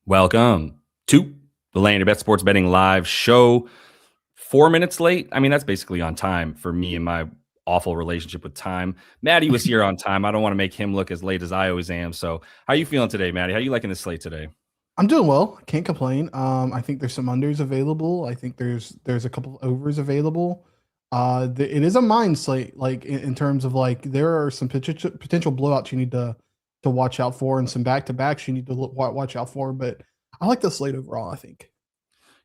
Welcome to the Land Your Bet Sports Betting Live show. 4 minutes late. I mean, that's basically on time for me and my awful relationship with time. Matty was here on time. I don't want to make him look as late as I always am. So how you feeling today, Matty? How you liking the slate today? I'm doing well. Can't complain. I think there's some unders available. I think there's a couple of overs available. It is a mind slate, like in terms of like there are some potential blowouts you need to watch out for, and some back to backs you need to watch out for. But I like the slate overall. I think.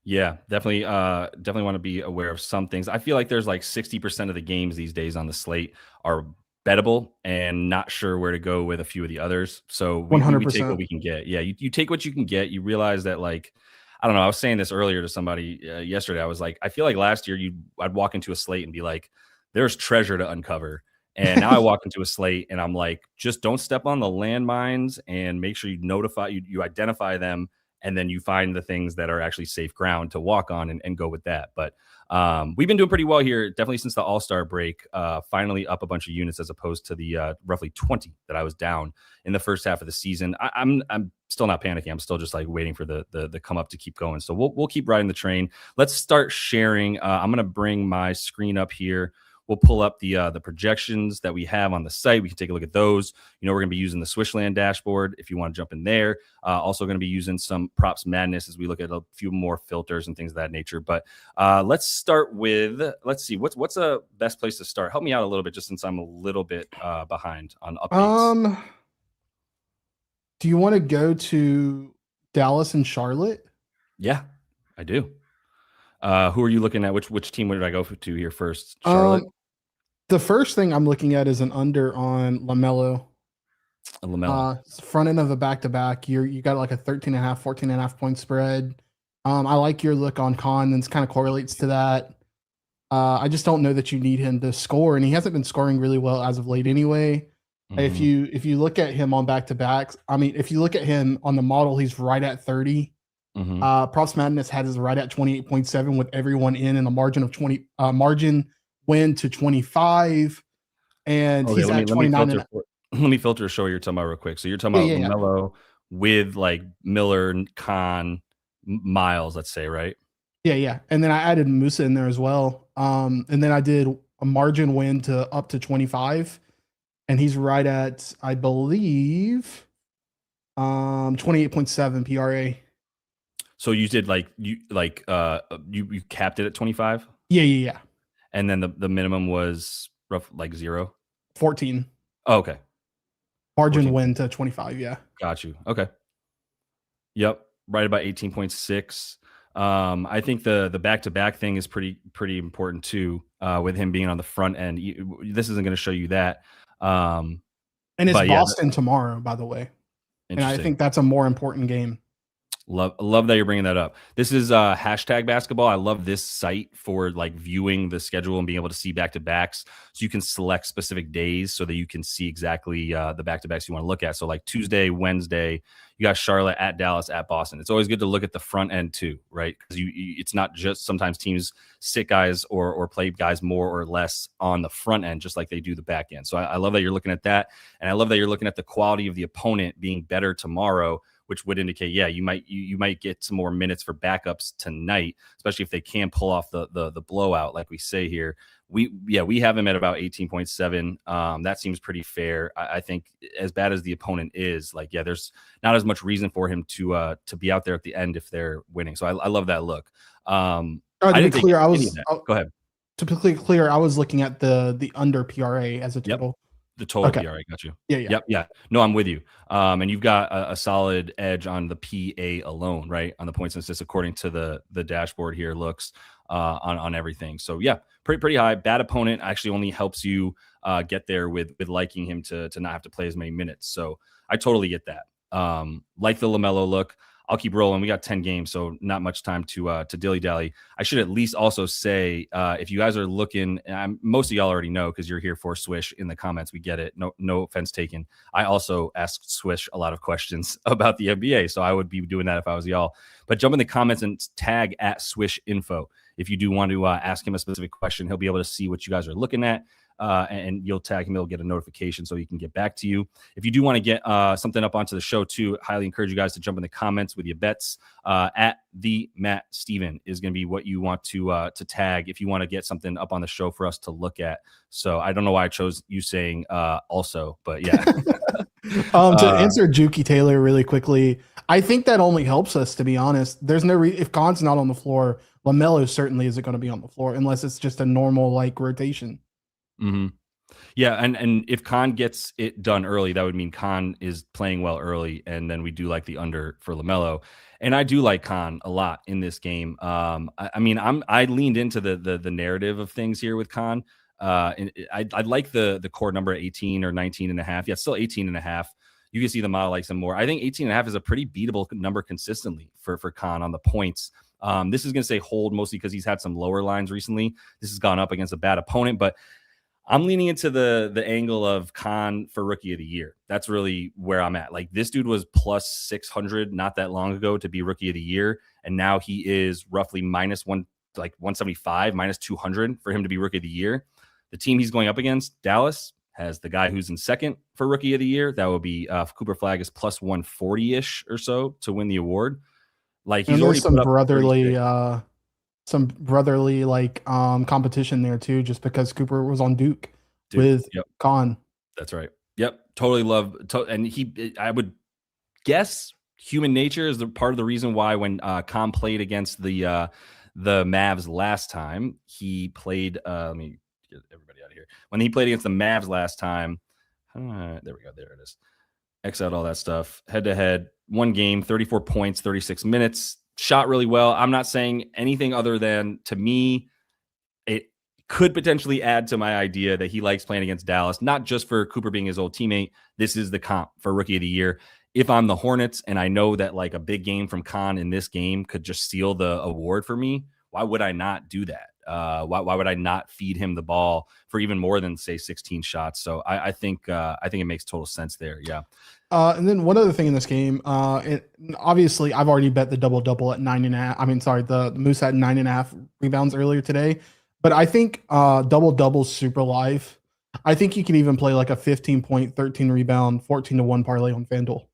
Yeah, definitely want to be aware of some things. I feel like there's like 60% of the games these days on the slate are bettable and not sure where to go with a few of the others. So we take what 100%. we can get. Yeah, you take what you can get. You realize that, like, I don't know. I was saying this earlier to somebody yesterday. I was like, I feel like last year I'd walk into a slate and be like, there's treasure to uncover. And now I walk into a slate and I'm like, just don't step on the landmines and make sure you identify them, and then you find the things that are actually safe ground to walk on and go with that. But we've been doing pretty well here, definitely since the All-Star break, finally up a bunch of units as opposed to the roughly 20 that I was down in the first half of the season. I'm still not panicking. I'm still just like waiting for the come up to keep going. So we'll keep riding the train. Let's start sharing. I'm going to bring my screen up here. We'll pull up the projections that we have on the site. We can take a look at those. You know, we're going to be using the SwishLand dashboard if you want to jump in there. Also going to be using some PropsMadness as we look at a few more filters and things of that nature. But let's start with, let's see, what's a best place to start? Help me out a little bit, just since I'm a little bit behind on updates. Do you want to go to Dallas and Charlotte? Yeah, I do. Who are you looking at? Which team did I go to here first? Charlotte? The first thing I'm looking at is an under on LaMelo. Front end of a back-to-back. You got like a 13.5, 14.5 point spread. I like your look on Con, and it kind of correlates to that. I just don't know that you need him to score, and he hasn't been scoring really well as of late anyway. Mm-hmm. If you look at him on back-to-backs, I mean, if you look at him on the model, he's right at 30. Mm-hmm. PropsMadness had his right at 28.7 with everyone in a margin of 20 margin win to 25, and he's at 29. Let me filter a show you're talking about real quick. So you're talking about LaMelo with like Miller, Khan, Miles, let's say, right? Yeah. And then I added Musa in there as well. And then I did a margin win to up to 25, and he's right at, I believe, 28.7 PRA. So you did you capped it at 25? Yeah. And then the minimum was rough, like 0? 14. Oh, okay. Margin 14. Win to 25, yeah. Got you. Okay. Yep. Right about 18.6. I think the back-to-back thing is pretty important too, with him being on the front end. This isn't going to show you that. And it's Boston tomorrow, by the way. And I think that's a more important game. Love that you're bringing that up. This is hashtag basketball. I love this site for like viewing the schedule and being able to see back-to-backs. So you can select specific days so that you can see exactly the back-to-backs you want to look at. So like Tuesday, Wednesday, you got Charlotte at Dallas at Boston. It's always good to look at the front end too, right? Because it's not just sometimes teams sit guys or play guys more or less on the front end, just like they do the back end. So I love that you're looking at that. And I love that you're looking at the quality of the opponent being better tomorrow, which would indicate, yeah, you might get some more minutes for backups tonight, especially if they can pull off the blowout, like we say here. We have him at about 18.7. That seems pretty fair. I think as bad as the opponent is, like, yeah, there's not as much reason for him to be out there at the end if they're winning. So I love that look. To be clear, go ahead. To be clear, I was looking at the under PRA as a total. Yep. The total PRA, got you. Yeah. No, I'm with you. And you've got a solid edge on the PA alone, right? On the points and assists, according to the dashboard here, looks on everything. So yeah, pretty high. Bad opponent actually only helps you get there with liking him to not have to play as many minutes. So I totally get that. Like the LaMelo look. I'll keep rolling. We got 10 games, so not much time to dilly-dally. I should at least also say, if you guys are looking, and most of y'all already know because you're here for Swish in the comments. We get it. No offense taken. I also asked Swish a lot of questions about the NBA, so I would be doing that if I was y'all. But jump in the comments and tag at Swish Info. If you do want to ask him a specific question, he'll be able to see what you guys are looking at. and you'll tag him. He'll get a notification so he can get back to you. If you do want to get something up onto the show too, highly encourage you guys to jump in the comments with your bets. At the Matt Steven is going to be what you want to tag if you want to get something up on the show for us to look at. So I don't know why I chose you saying also, but yeah. To answer Juki Taylor really quickly, I think that only helps us, to be honest. There's no if Khan's not on the floor, LaMelo certainly isn't going to be on the floor unless it's just a normal like rotation. Mm-hmm. Yeah, and if Khan gets it done early, that would mean Khan is playing well early, and then we do like the under for LaMelo. And I do like Khan a lot in this game. I mean, I leaned into the narrative of things here with Khan. I'd like the core number 18 or 19 and a half. Yeah, still 18 and a half. You can see the model likes him more. I think 18 and a half is a pretty beatable number consistently for Khan on the points. This is going to say hold mostly because he's had some lower lines recently. This has gone up against a bad opponent, but I'm leaning into the angle of Khan for rookie of the year. That's really where I'm at. Like, this dude was plus 600 not that long ago to be rookie of the year. And now he is roughly minus 175, minus 200 for him to be rookie of the year. The team he's going up against, Dallas, has the guy who's in second for rookie of the year. That would be Cooper Flagg is plus 140-ish or so to win the award. Like, he's already some brotherly like competition there too, just because Cooper was on Duke with Khan. That's right. Yep. Totally love. And I would guess human nature is the part of the reason why when Khan played against the Mavs last time, he played, let me get everybody out of here. When he played against the Mavs last time, there we go. There it is. X out all that stuff. Head to head, one game, 34 points, 36 minutes. Shot really well. I'm not saying anything other than, to me, it could potentially add to my idea that he likes playing against Dallas, not just for Cooper being his old teammate. This is the comp for rookie of the year. If I'm the Hornets and I know that like a big game from Khan in this game could just steal the award for me, why would I not do that? Why would I not feed him the ball for even more than, say, 16 shots? So I think it makes total sense there. Yeah. And then one other thing in this game, obviously I've already bet the double at 9.5. I mean, sorry, the Moose had 9.5 rebounds earlier today, but I think double super live. I think you can even play like a 15-point, 13 rebound, 14-1 parlay on FanDuel.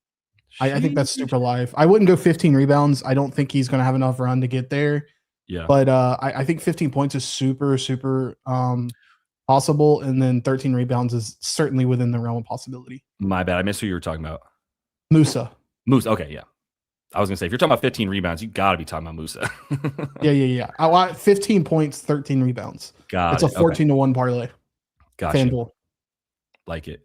I think that's super live. I wouldn't go 15 rebounds. I don't think he's going to have enough run to get there. Yeah. But I think 15 points is super possible. And then 13 rebounds is certainly within the realm of possibility. My bad. I missed who you were talking about. Musa. Okay. Yeah. I was going to say, if you're talking about 15 rebounds, you got to be talking about Musa. Yeah. I want 15 points, 13 rebounds. It's a 14-1 parlay. Gotcha. FanDuel. Like it.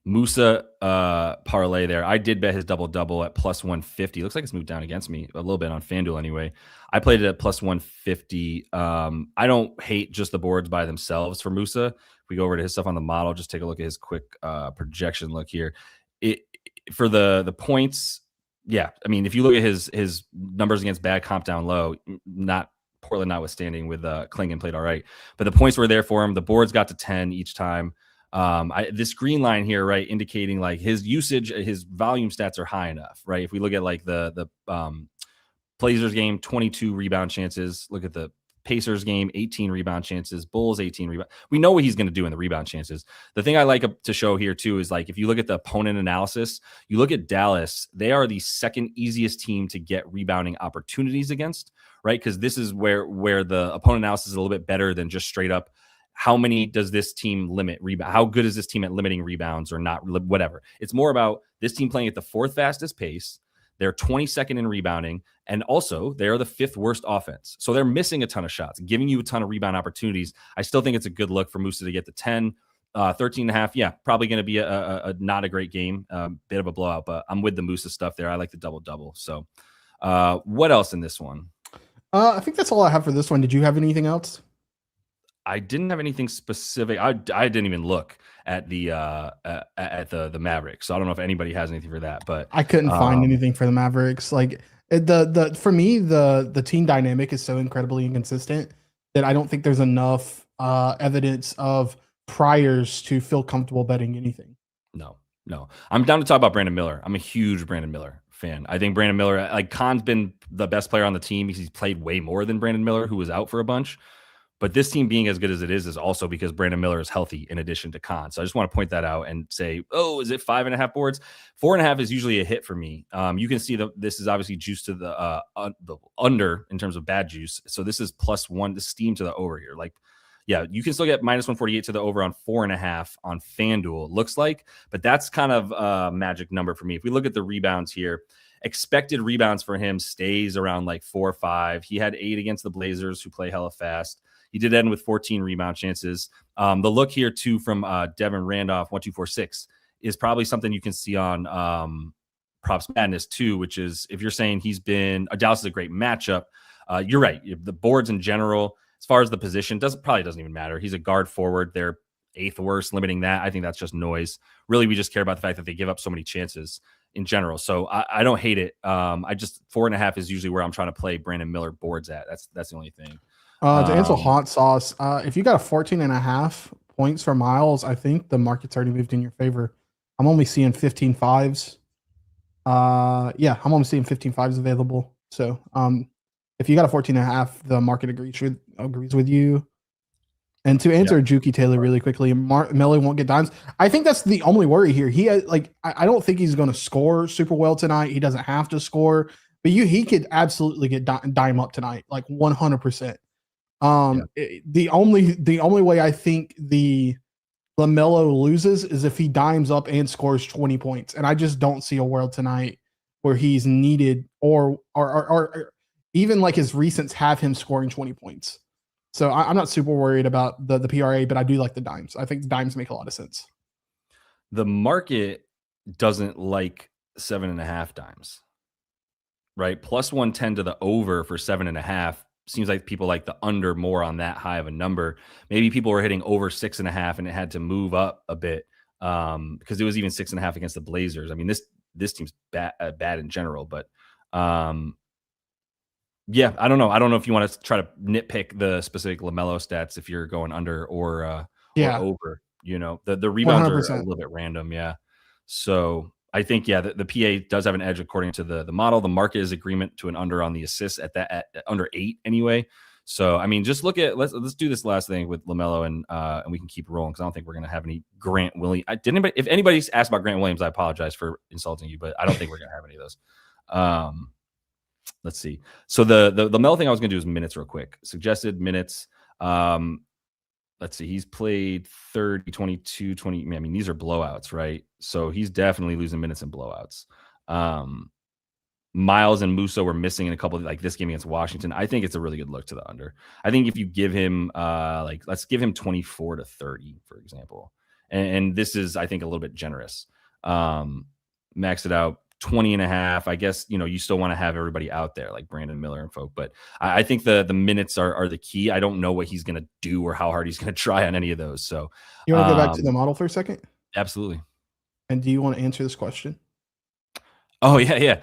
Musa parlay there. I did bet his double at plus 150. Looks like it's moved down against me a little bit on FanDuel anyway. I played it at plus 150. I don't hate just the boards by themselves for Musa. If we go over to his stuff on the model, just take a look at his quick projection look here. For the points, yeah. I mean, if you look at his numbers against bad comp down low, not Portland notwithstanding, with Klingon played all right, but the points were there for him. The boards got to 10 each time. This green line here, right, indicating like his usage, his volume stats are high enough, right? If we look at like the Blazers game, 22 rebound chances. Look at the Pacers game, 18 rebound chances. Bulls, 18 rebound. We know what he's going to do in the rebound chances. The thing I like to show here too is like if you look at the opponent analysis, you look at Dallas, they are the second easiest team to get rebounding opportunities against, right? Because this is where the opponent analysis is a little bit better than just straight up how many does this team limit rebound? How good is this team at limiting rebounds or not? Whatever. It's more about this team playing at the fourth fastest pace. They're 22nd in rebounding, and also they are the fifth worst offense. So they're missing a ton of shots, giving you a ton of rebound opportunities. I still think it's a good look for Musa to get the 10, 13 and a half. Yeah, probably going to be a not a great game, bit of a blowout, but I'm with the Musa stuff there. I like the double-double. So what else in this one? I think that's all I have for this one. Did you have anything else? I didn't have anything specific. I didn't even look at the Mavericks, so I don't know if anybody has anything for that. But I couldn't find anything for the Mavericks. Like for me, the team dynamic is so incredibly inconsistent that I don't think there's enough evidence of priors to feel comfortable betting anything. No. I'm down to talk about Brandon Miller. I'm a huge Brandon Miller fan. I think Brandon Miller, like Khan's been the best player on the team because he's played way more than Brandon Miller, who was out for a bunch. But this team being as good as it is also because Brandon Miller is healthy in addition to Khan. So I just want to point that out and say, oh, is it 5.5 boards? 4.5 is usually a hit for me. You can see that this is obviously juice to the under in terms of bad juice. So this is +1, the steam to the over here. Like, yeah, you can still get -148 to the over on 4.5 on FanDuel, it looks like. But that's kind of a magic number for me. If we look at the rebounds here, expected rebounds for him stays around like 4 or 5. He had 8 against the Blazers, who play hella fast. He did end with 14 rebound chances. The look here, too, from Devin Randolph, 1246, is probably something you can see on PropsMadness, too, which is if you're saying he's been – Dallas is a great matchup. You're right. The boards in general, as far as the position, probably doesn't even matter. He's a guard forward. They're 8th worst, limiting that. I think that's just noise. Really, we just care about the fact that they give up so many chances in general. So I don't hate it. I just 4.5 is usually where I'm trying to play Brandon Miller boards at. That's the only thing. To answer hot sauce, if you got a 14.5 points for Miles, I think the market's already moved in your favor. I'm only seeing 15.5s. I'm only seeing 15.5s available. So if you got a 14.5, the market agrees with you. And to answer Juki Taylor really quickly, Miller won't get dimes. I think that's the only worry here. I don't think he's going to score super well tonight. He doesn't have to score, but he could absolutely get dime up tonight, like 100%. The only way I think the LaMelo loses is if he dimes up and scores 20 points. And I just don't see a world tonight where he's needed or even like his recents have him scoring 20 points. So I'm not super worried about the PRA, but I do like the dimes. I think the dimes make a lot of sense. The market doesn't like 7.5 dimes, right? +110 to the over for 7.5. Seems like people like the under more on that high of a number. Maybe people were hitting over 6.5 and it had to move up a bit because it was even 6.5 against the Blazers. I mean, this team's bad in general, but I don't know. I don't know if you want to try to nitpick the specific LaMelo stats if you're going under or over. You know, the rebounds 100%. Are a little bit random. Yeah. So I think, the PA does have an edge according to the model. The market is agreement to an under on the assists at under 8 anyway. So, I mean, just look at, let's do this last thing with LaMelo and we can keep rolling because I don't think we're going to have any Grant Williams. If anybody's asked about Grant Williams, I apologize for insulting you, but I don't think we're going to have any of those. Let's see. So the LaMelo thing I was going to do is minutes real quick. Suggested minutes. Let's see. He's played 30, 22, 20. I mean, these are blowouts, right? So he's definitely losing minutes in blowouts. Miles and Musso were missing in a couple of, like this game against Washington. I think it's a really good look to the under. I think if you give him let's give him 24 to 30, for example. And this is, I think, a little bit generous. Max it out 20.5. I guess, you still want to have everybody out there like Brandon Miller and folk, but I think the minutes are the key. I don't know what he's going to do or how hard he's going to try on any of those. So you want to go back to the model for a second? Absolutely. And do you want to answer this question? Oh yeah.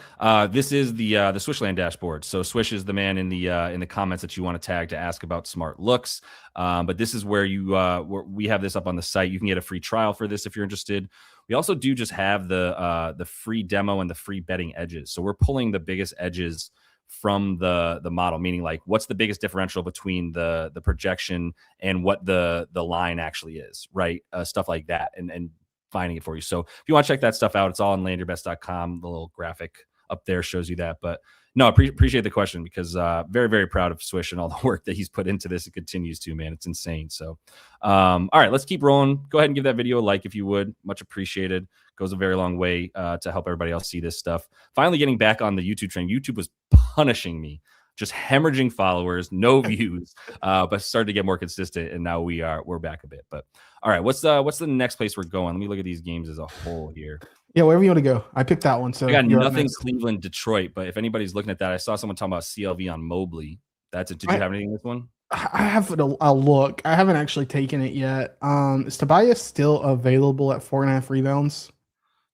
This is the SwishLand dashboard. So Swish is the man in the comments that you want to tag to ask about smart looks. But this is where we have this up on the site. You can get a free trial for this if you're interested. We also do just have the free demo and the free betting edges. So we're pulling the biggest edges from the model, meaning like what's the biggest differential between the projection and what the line actually is, right? Stuff like that, and finding it for you. So if you want to check that stuff out, it's all on landyourbest.com. The little graphic up there shows you that. But no, appreciate the question because very, very proud of Swish and all the work that he's put into this. It continues to, man. It's insane. So, all right, let's keep rolling. Go ahead and give that video a like if you would. Much appreciated. Goes a very long way to help everybody else see this stuff. Finally getting back on the YouTube train. YouTube was punishing me, just hemorrhaging followers, no views, but started to get more consistent, and now we're back a bit. But all right, what's the next place we're going? Let me look at these games as a whole here. Yeah, wherever you want to go. I picked that one. So I got nothing Cleveland, Detroit, but if anybody's looking at that, I saw someone talking about CLV on Mobley. That's it. Did you have anything in this one? I have a look. I haven't actually taken it yet. Is Tobias still available at 4.5 rebounds?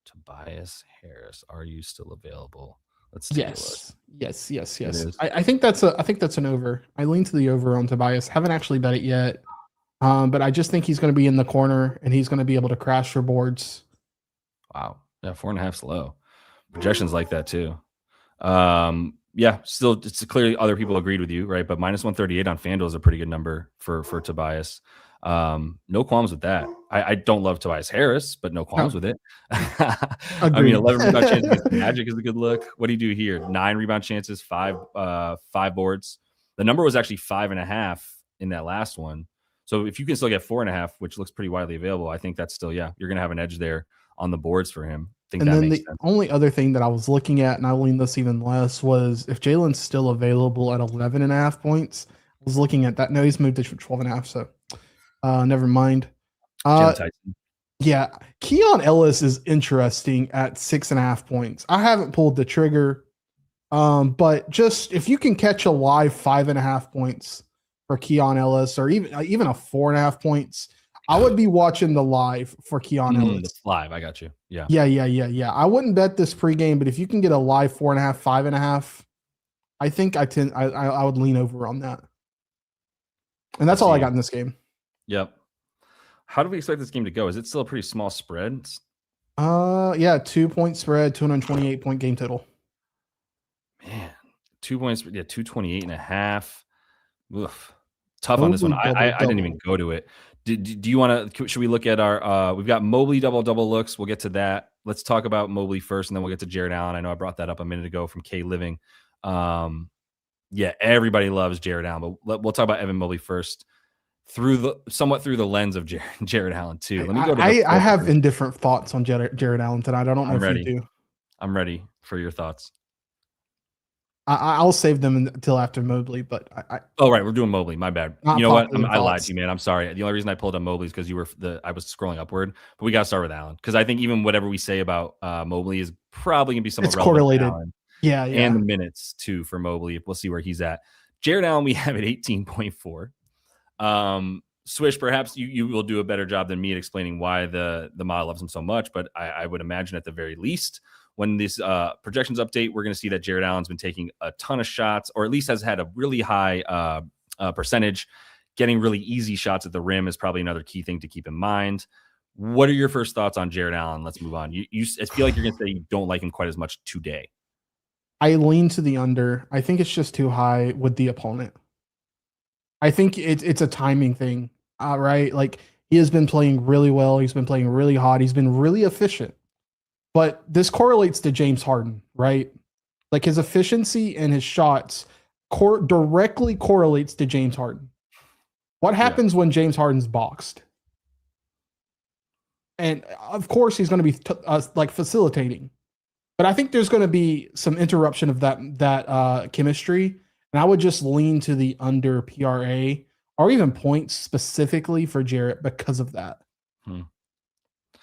Tobias Harris, are you still available? Let's take a look. Yes. I think that's an over. I lean to the over on Tobias. Haven't actually bet it yet. But I just think he's going to be in the corner and he's going to be able to crash for boards. Wow. Yeah, 4.5's low. Projections like that too. Yeah, still, it's clearly other people agreed with you, right? But minus 138 on FanDuel is a pretty good number for Tobias. No qualms with that. I don't love Tobias Harris, but no qualms with it. I mean, 11 rebound chances against Magic is a good look. What do you do here? 9 rebound chances, five boards. The number was actually 5.5 in that last one. So if you can still get 4.5, which looks pretty widely available, I think that's still, you're going to have an edge there on the boards for him. And then the only other thing that I was looking at, and I leaned this even less, was if Jalen's still available at 11.5 points. I was looking at that. No, he's moved to 12.5, so never mind. Yeah, Keon Ellis is interesting at 6.5 points. I haven't pulled the trigger, but just if you can catch a live 5.5 points for Keon Ellis, or even a 4.5 points, I would be watching the live for Keon Ellis. Live, I got you. Yeah. I wouldn't bet this pregame, but if you can get a live 4.5, 5.5, I think I would lean over on that. And that's all I got in this game. Yep. How do we expect this game to go? Is it still a pretty small spread? 2-point spread, 228-point game total. Man, 2 points, 228.5. Oof. Tough on this one. I didn't even go to it. Do you want to? Should we look at our? We've got Mobley double looks. We'll get to that. Let's talk about Mobley first, and then we'll get to Jared Allen. I know I brought that up a minute ago from K Living. Everybody loves Jared Allen, but we'll talk about Evan Mobley first, somewhat through the lens of Jared Allen too. Let me go to. I have indifferent thoughts on Jared Allen tonight. I don't know if you do. I'm ready for your thoughts. I'll save them until after Mobley, but right, we're doing Mobley. My bad. You know what? I lied to you, man. I'm sorry. The only reason I pulled up Mobley is because I was scrolling upward. But we got to start with Allen, because I think even whatever we say about Mobley is probably gonna be somewhat correlated. Yeah, and the minutes too for Mobley. We'll see where he's at. Jared Allen, we have at 18.4. Swish, perhaps you will do a better job than me at explaining why the model loves him so much, but I would imagine at the very least, when this projections update, we're going to see that Jared Allen's been taking a ton of shots, or at least has had a really high percentage. Getting really easy shots at the rim is probably another key thing to keep in mind. What are your first thoughts on Jared Allen? Let's move on. I feel like you're going to say you don't like him quite as much today. I lean to the under. I think it's just too high with the opponent. I think it's a timing thing, right? Like, he has been playing really well. He's been playing really hot. He's been really efficient. But this correlates to James Harden, right? Like, his efficiency and his shots directly correlates to James Harden. What happens when James Harden's boxed? And of course, he's going to be facilitating. But I think there's going to be some interruption of that chemistry. And I would just lean to the under PRA or even points specifically for Jarrett because of that.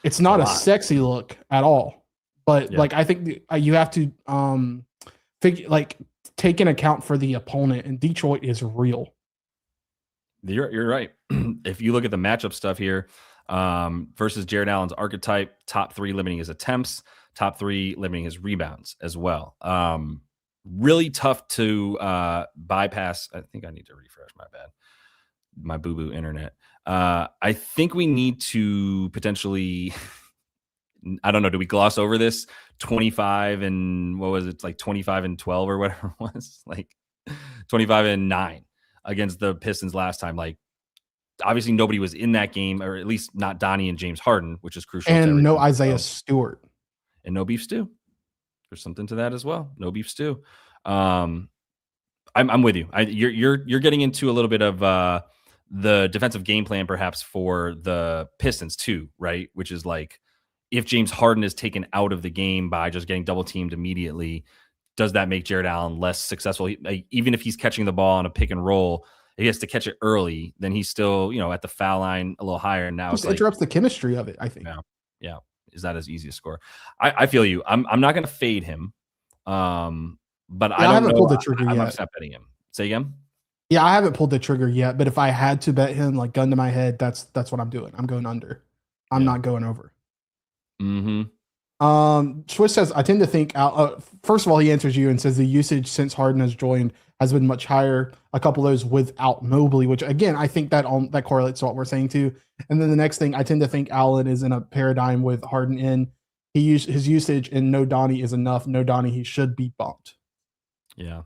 It's not a sexy look at all. But I think you have to take in account for the opponent, and Detroit is real. You're right. If you look at the matchup stuff here, versus Jared Allen's archetype, top 3 limiting his attempts, top 3 limiting his rebounds as well. Really tough to bypass. I think I need to refresh. My bad. My boo-boo internet. I think we need to potentially. I don't know. Do we gloss over this 25 and what was it? Like 25 and 12 or whatever it was, like 25 and 9 against the Pistons last time. Like, obviously nobody was in that game, or at least not Donnie and James Harden, which is crucial. And no Isaiah Stewart. And no beef stew. There's something to that as well. No beef stew. I'm with you. You're getting into a little bit of the defensive game plan, perhaps for the Pistons too, right? Which is like, if James Harden is taken out of the game by just getting double teamed immediately, does that make Jared Allen less successful? Even if he's catching the ball on a pick and roll, he has to catch it early, then he's still, at the foul line a little higher. Now it interrupts the chemistry of it, I think. Yeah. Is that as easy to score? I feel you. I'm not going to fade him. But I haven't pulled the trigger yet. I'm upset betting him. Say again? Yeah, I haven't pulled the trigger yet, but if I had to bet him, like, gun to my head, that's what I'm doing. I'm going under. I'm not going over. Swish says, I tend to think, first of all, he answers you and says the usage since Harden has joined has been much higher. A couple of those without Mobley, which again, I think that correlates to what we're saying too. And then the next thing, I tend to think Allen is in a paradigm with Harden in. His usage and no Donnie is enough. No Donnie, he should be bumped. Yeah.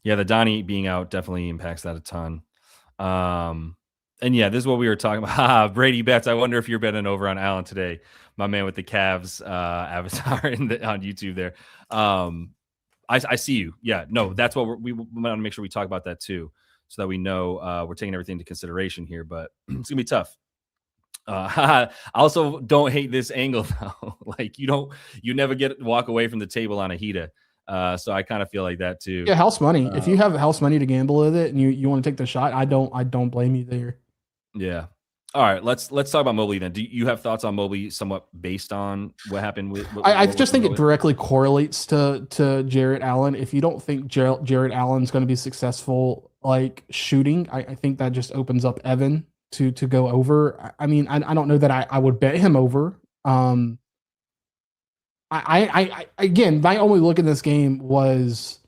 Yeah, the Donnie being out definitely impacts that a ton. And yeah, this is what we were talking about. Brady bets. I wonder if you're betting over on Allen today, my man with the Cavs avatar on YouTube there. I see you. Yeah, no, that's what we want to make sure we talk about that too, so that we know we're taking everything into consideration here. But it's gonna be tough. I also don't hate this angle though. Like you never walk away from the table on a Hita. So I kind of feel like that too. Yeah, house money. If you have house money to gamble with it and you want to take the shot, I don't blame you there. Yeah. All right, let's talk about Mobley then. Do you have thoughts on Mobley somewhat based on what happened with I just think it directly correlates to Jarrett Allen. If you don't think Jarrett Allen's going to be successful like shooting, I think that just opens up Evan to go over. I mean, I don't know that I would bet him over. I again, my only look at this game was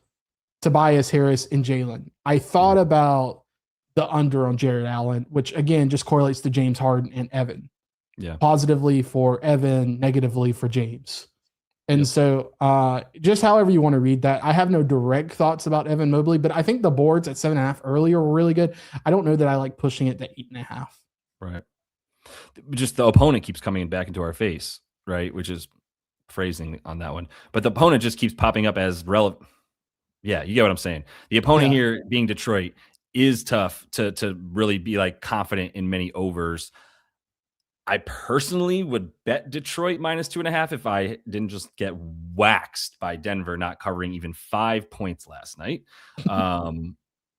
Tobias Harris and Jalen. I thought about the under on Jarrett Allen, which again just correlates to James Harden and Evan. Yeah. Positively for Evan, negatively for James. And so just however you want to read that. I have no direct thoughts about Evan Mobley, but I think the boards at 7.5 earlier were really good. I don't know that I like pushing it to 8.5. Right. Just the opponent keeps coming back into our face, right? Which is phrasing on that one. But the opponent just keeps popping up as relevant. Yeah, you get what I'm saying. The opponent here being Detroit is tough to really be like confident in many overs. I personally would bet Detroit -2.5 if I didn't just get waxed by Denver not covering even 5 points last night.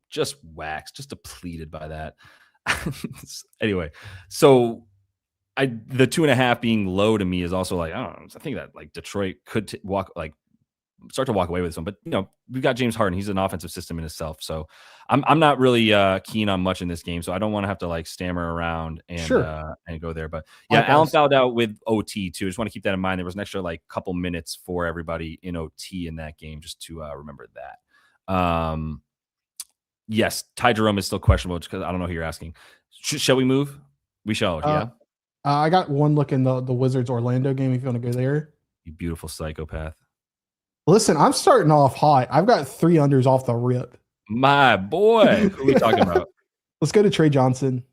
Just waxed, just depleted by that. Anyway, so the 2.5 being low to me is also like, I don't know. I think that like Detroit could start to walk away with this one, but we've got James Harden. He's an offensive system in himself. So I'm not really keen on much in this game. So I don't want to have to like stammer around and go there. But yeah, Allen fouled out with OT too. Just want to keep that in mind. There was an extra like couple minutes for everybody in OT in that game, just to remember that. Yes, Ty Jerome is still questionable because I don't know who you're asking. Shall we move? We shall. Yeah. I got one look in the Wizards Orlando game. If you want to go there, you beautiful psychopath. Listen, I'm starting off hot. I've got 3 unders off the rip. My boy. Who are we talking about? Let's go to Trey Johnson.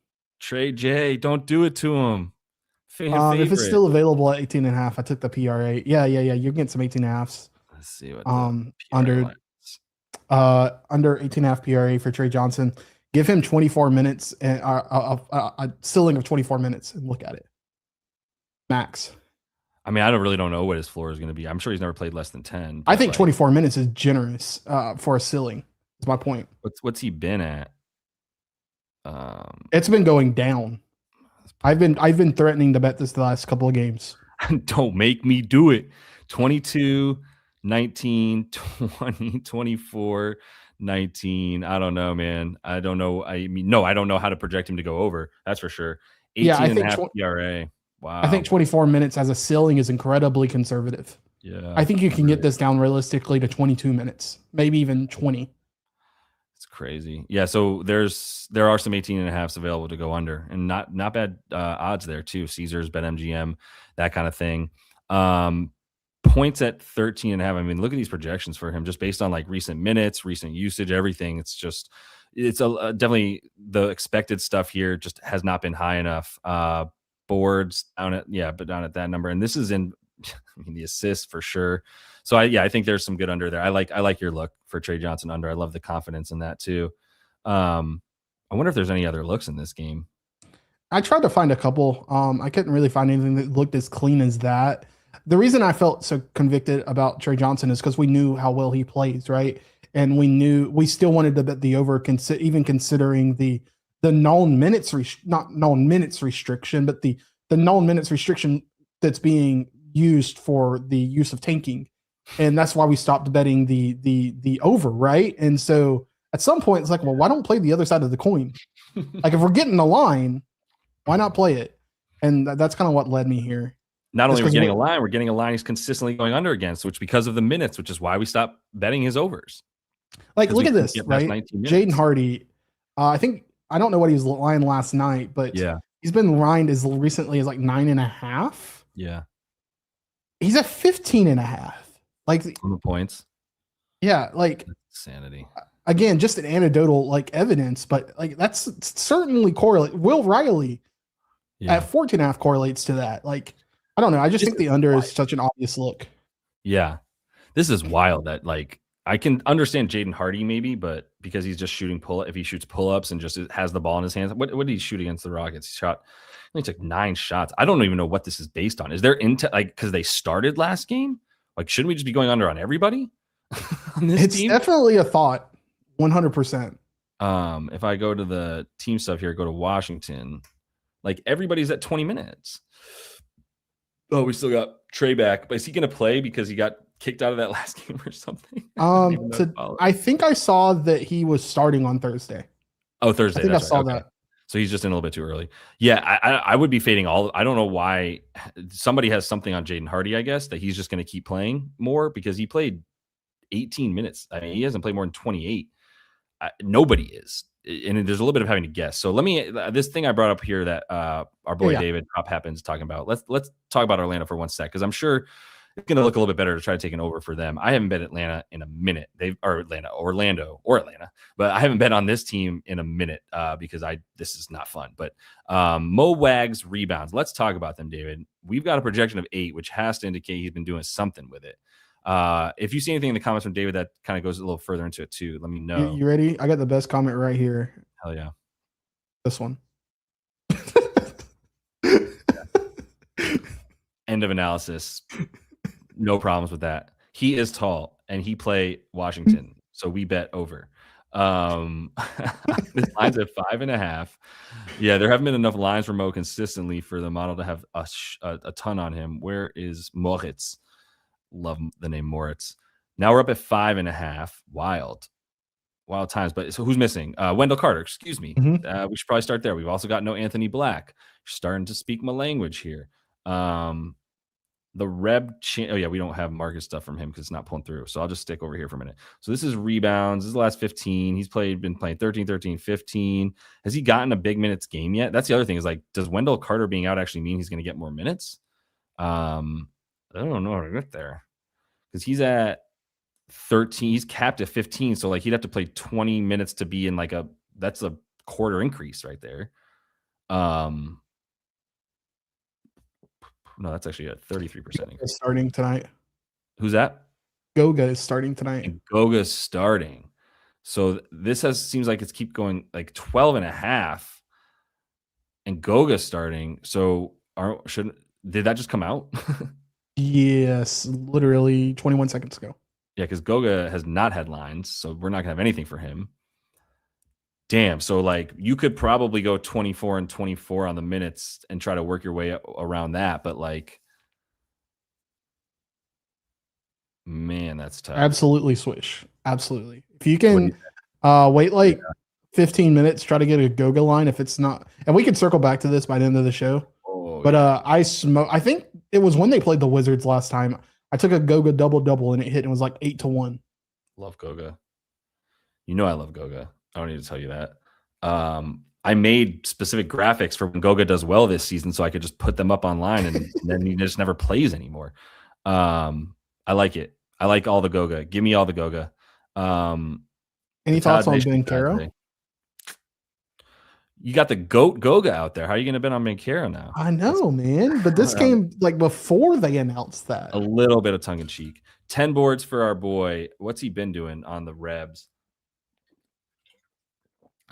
Trey J. Don't do it to him. If it's still available at 18.5, I took the PRA. Yeah. You're getting some 18.5s. Let's see what under 18.5 PRA for Trey Johnson. Give him 24 minutes and a ceiling of 24 minutes and look at it. Max. I mean, I don't know what his floor is going to be. I'm sure he's never played less than 10. I think 24 minutes is generous for a ceiling. That's my point. What's he been at? It's been going down. I've been threatening to bet this the last couple of games. Don't make me do it. 22, 19, 20, 24, 19. I don't know, man. I don't know. I don't know how to project him to go over. That's for sure. 18.5 PRA. Wow. I think 24 minutes as a ceiling is incredibly conservative. Yeah. I think you can get this down realistically to 22 minutes, maybe even 20. It's crazy. Yeah. So there are some 18.5s available to go under, and not bad odds there too. Caesars, BetMGM, that kind of thing. Points at 13.5. I mean, look at these projections for him just based on like recent minutes, recent usage, everything. It's definitely the expected stuff here just has not been high enough. Boards down at that number, and this is in the assists for sure. So I think there's some good under there. I like your look for Trey Johnson under. I love the confidence in that too. I wonder if there's any other looks in this game. I tried to find a couple. I couldn't really find anything that looked as clean as that. The reason I felt so convicted about Trey Johnson is because we knew how well he plays, right? And we still wanted to bet the over, even considering the known minutes, not known minutes restriction, but the known minutes restriction that's being used for the use of tanking. And that's why we stopped betting the over, right? And so at some point it's like, well, why don't play the other side of the coin? Like if we're getting a line, why not play it? And that's kind of what led me here. Not only we're getting a line he's consistently going under against, which because of the minutes, which is why we stopped betting his overs. Like, look at this, right? Jaden Hardy, I don't know what he was lying last night, but he's been lined as recently as like 9.5. Yeah. He's at 15.5. Like on the points. Yeah. Like Sanity. Again, just an anecdotal like evidence, but like that's certainly correlate. Will Riley at 14.5 correlates to that. Like, I don't know. I just think the under is such an obvious look. Yeah. This is wild that like I can understand Jaden Hardy maybe, but because he's just shooting if he shoots pull-ups and just has the ball in his hands. What did he shoot against the Rockets? He shot, he took 9 shots. I don't even know what this is based on. Is there because they started last game? Like, shouldn't we just be going under on everybody on this it's team? Definitely a thought. 100%. If I go to the team stuff here, go to Washington, like everybody's at 20 minutes. Oh, we still got Trey back, but is he going to play because he got kicked out of that last game or something? I think I saw that he was starting on Thursday. Oh, Thursday. I think I saw that. So he's just in a little bit too early. Yeah, I would be fading all. I don't know why somebody has something on Jaden Hardy, I guess, that he's just going to keep playing more because he played 18 minutes. I mean, he hasn't played more than 28. Nobody is. And there's a little bit of having to guess. So let me, this thing I brought up here that our boy David Prop Happens talking about. Let's talk about Orlando for one sec, because I'm sure it's going to look a little bit better to try to take an over for them. I haven't bet Atlanta in a minute. Orlando, but I haven't bet on this team in a minute because this is not fun. But Mo Wag's rebounds. Let's talk about them, David. We've got a projection of 8, which has to indicate he's been doing something with it. If you see anything in the comments from David that kind of goes a little further into it too, let me know. You ready? I got the best comment right here. Hell yeah. This one. End of analysis. No problems with that. He is tall and he play Washington. So we bet over. This line's at 5.5. Yeah, there haven't been enough lines for Mo consistently for the model to have a ton on him. Where is Moritz? Love the name Moritz. Now we're up at 5.5. Wild times. But so who's missing? Wendell Carter, excuse me. Mm-hmm. We should probably start there. We've also got no Anthony Black. You're starting to speak my language here. The we don't have market stuff from him because it's not pulling through. So I'll just stick over here for a minute. So this is rebounds. This is the last 15. He's been playing 13, 15. Has he gotten a big minutes game yet? That's the other thing is like, does Wendell Carter being out actually mean he's going to get more minutes? I don't know how to get there because he's at 13. He's capped at 15. So like he'd have to play 20 minutes to be in that's a quarter increase right there. No, that's actually a 33% increase. Starting tonight. Who's that? Goga is starting tonight. And Goga's starting. So this seems like it's keep going like 12.5 and Goga's starting. So did that just come out? Yes, literally 21 seconds ago. Yeah, because Goga has not had lines, so we're not gonna have anything for him. Damn, so like you could probably go 24 and 24 on the minutes and try to work your way around that, but like, man, that's tough. Absolutely Swish. Absolutely. If you can wait 15 minutes, try to get a Goga line. If it's not, and we can circle back to this by the end of the show. I think it was when they played the Wizards last time. I took a Goga double and it hit and it was like 8-1. Love Goga. You know I love Goga. I don't need to tell you that. I made specific graphics for when Goga does well this season so I could just put them up online and then he just never plays anymore. I like it. I like all the Goga. Give me all the Goga. Any thoughts on Banchero? You got the GOAT Goga out there. How are you going to bet on Banchero now? I know, man. But this game, like before they announced that. A little bit of tongue in cheek. 10 boards for our boy. What's he been doing on the Rebs?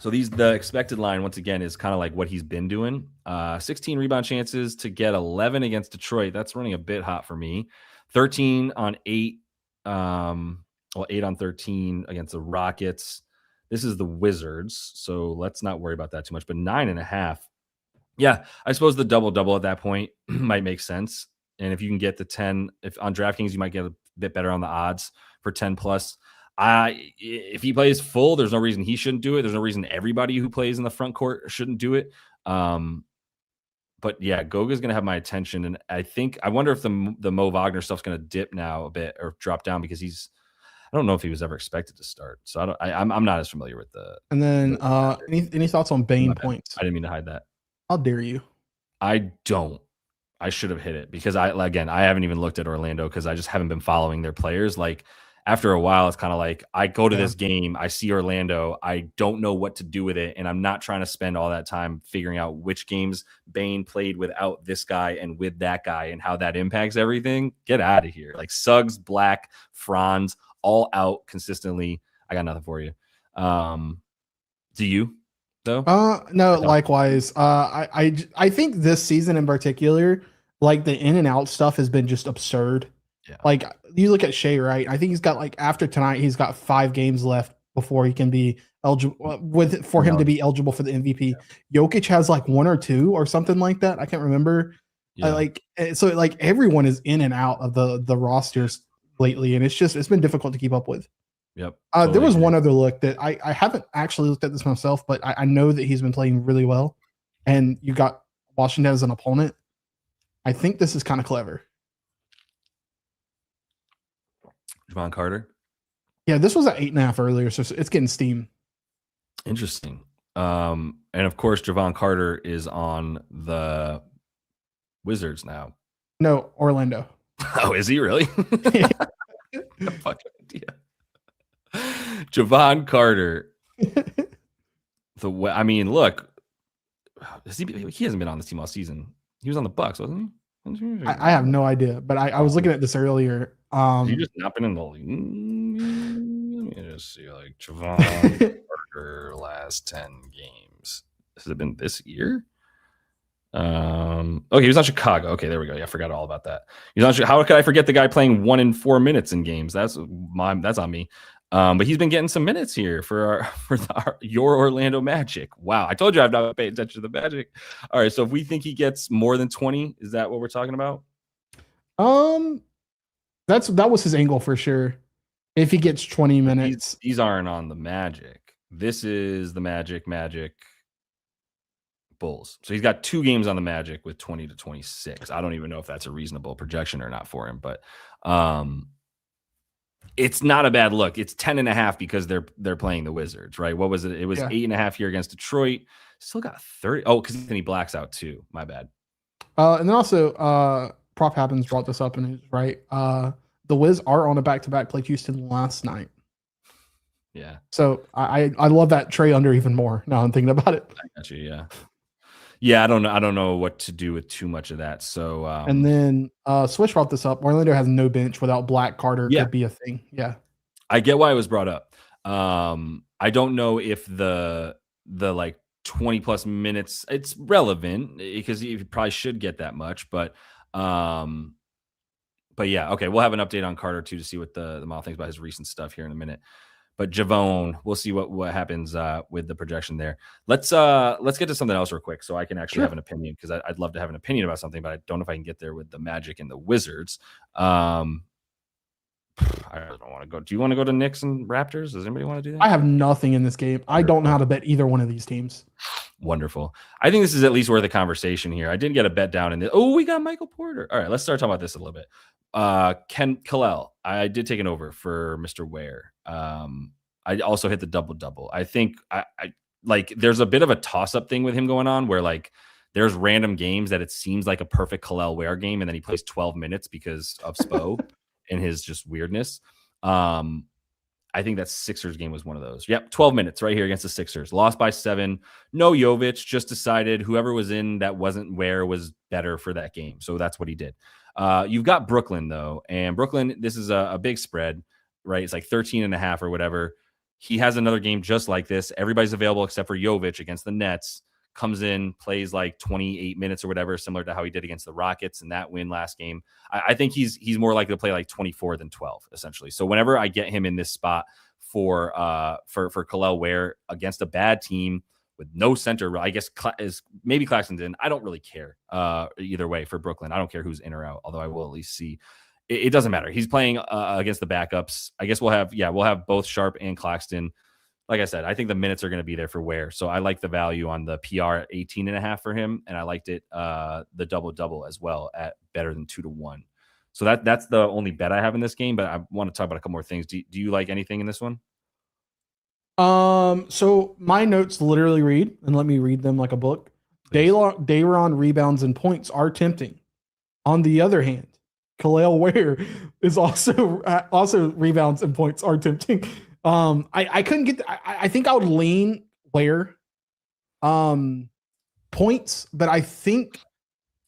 So the expected line, once again, is kind of like what he's been doing. 16 rebound chances to get 11 against Detroit. That's running a bit hot for me. 13 on 8. 8 on 13 against the Rockets. This is the Wizards, so let's not worry about that too much. But 9.5. Yeah, I suppose the double-double at that point might make sense. And if you can get the 10, if on DraftKings, you might get a bit better on the odds for 10 plus. If he plays full, there's no reason he shouldn't do it. There's no reason everybody who plays in the front court shouldn't do it. But yeah, Goga's going to have my attention. And I wonder if the Mo Wagner stuff's going to dip now a bit or drop down because I don't know if he was ever expected to start. So I'm not as familiar with the. And then any thoughts on Bane points? I didn't mean to hide that. How dare you? I don't. I should have hit it because I haven't even looked at Orlando because I just haven't been following their players. Like after a while, it's kind of like I go to this game, I see Orlando, I don't know what to do with it, and I'm not trying to spend all that time figuring out which games Bane played without this guy and with that guy and how that impacts everything. Get out of here. Like Suggs, Black, Franz, all out consistently. I got nothing for you. Do you though? No, likewise. I think this season in particular, like the in and out stuff has been just absurd. Yeah. Like you look at Shea, right? I think he's got like after tonight, he's got 5 games left before he can be eligible him to be eligible for the MVP. Yeah. Jokic has like 1 or 2 or something like that. I can't remember. Yeah. So everyone is in and out of the rosters lately, and it's been difficult to keep up with. Yep. Totally there was one other look that I haven't actually looked at this myself, but I know that he's been playing really well, and you got Washington as an opponent. I think this is kind of clever. Javon Carter. Yeah, this was at 8.5 earlier, so it's getting steam. Interesting. And of course, Javon Carter is on the Wizards now. No, Orlando. Oh, is he really? No fucking idea. Javon Carter. I mean, look, he hasn't been on this team all season. He was on the Bucks, wasn't he? I have no idea, but I was looking at this earlier. You just not been in the league. Let me just see, like Javon Carter last 10 games. Has it been this year? Okay, he was on Chicago. Okay, there we go. Yeah, I forgot all about that. He's on. How could I forget the guy playing 1 in 4 minutes in games? That's on me. But he's been getting some minutes here for your Orlando Magic. Wow, I told you I've not paid attention to the Magic. All right, so if we think he gets more than 20, is that what we're talking about? That was his angle for sure. If he gets 20 minutes, these aren't on the Magic. This is the Magic Bulls. So he's got 2 games on the Magic with 20 to 26. I don't even know if that's a reasonable projection or not for him, but it's not a bad look. It's 10.5 because they're playing the Wizards, right? What was it? It was 8.5 here against Detroit. Still got 30. Oh, because then he blacks out too. My bad. And then also, Prop Happens brought this up and he's right. The Wiz are on a back-to-back, played Houston last night. Yeah. So I love that Trey under even more. Now I'm thinking about it. I got you. Yeah. Yeah, I don't know what to do with too much of that. So and then Swish brought this up. Orlando has no bench without Black. Carter could be a thing. Yeah. I get why it was brought up. I don't know if the like 20 plus minutes it's relevant because he probably should get that much, but yeah, okay, we'll have an update on Carter too to see what the model thinks about his recent stuff here in a minute. But Javon, we'll see what happens with the projection there. Let's get to something else real quick so I can actually have an opinion because I'd love to have an opinion about something, but I don't know if I can get there with the Magic and the Wizards. I don't want to go. Do you want to go to Knicks and Raptors? Does anybody want to do that? I have nothing in this game. I don't know how to bet either one of these teams. Wonderful. I think this is at least worth a conversation here. I didn't get a bet down in this. Oh, we got Michael Porter. All right, let's start talking about this a little bit. Ken Kalel, I did take an over for Mr. Ware. I also hit the double. I think I like there's a bit of a toss-up thing with him going on where like there's random games that it seems like a perfect Kalel Ware game, and then he plays 12 minutes because of Spo and his just weirdness. I think that Sixers game was one of those. Yep, 12 minutes right here against the Sixers. Lost by 7. No Jovic, just decided whoever was in that wasn't Ware was better for that game. So that's what he did. You've got Brooklyn, though. And Brooklyn, this is a big spread, right? It's like 13.5 or whatever. He has another game just like this. Everybody's available except for Jovic against the Nets. Comes in, plays like 28 minutes or whatever, similar to how he did against the Rockets in that win last game. I think he's more likely to play like 24 than 12, essentially. So whenever I get him in this spot for Kalel Ware against a bad team with no center, I guess maybe Claxton's in. I don't really care either way for Brooklyn. I don't care who's in or out, although I will at least see. It doesn't matter. He's playing against the backups. I guess we'll have both Sharp and Claxton. Like I said, I think the minutes are going to be there for Ware. So I like the value on the PR at 18.5 for him. And I liked it, the double as well at better than 2-1. So that's the only bet I have in this game, but I want to talk about a couple more things. Do you like anything in this one? So my notes literally read, and let me read them like a book. Dayron rebounds and points are tempting. On the other hand, Khalil Ware is also rebounds and points are tempting. I couldn't get. I think I would lean Ware, points, but I think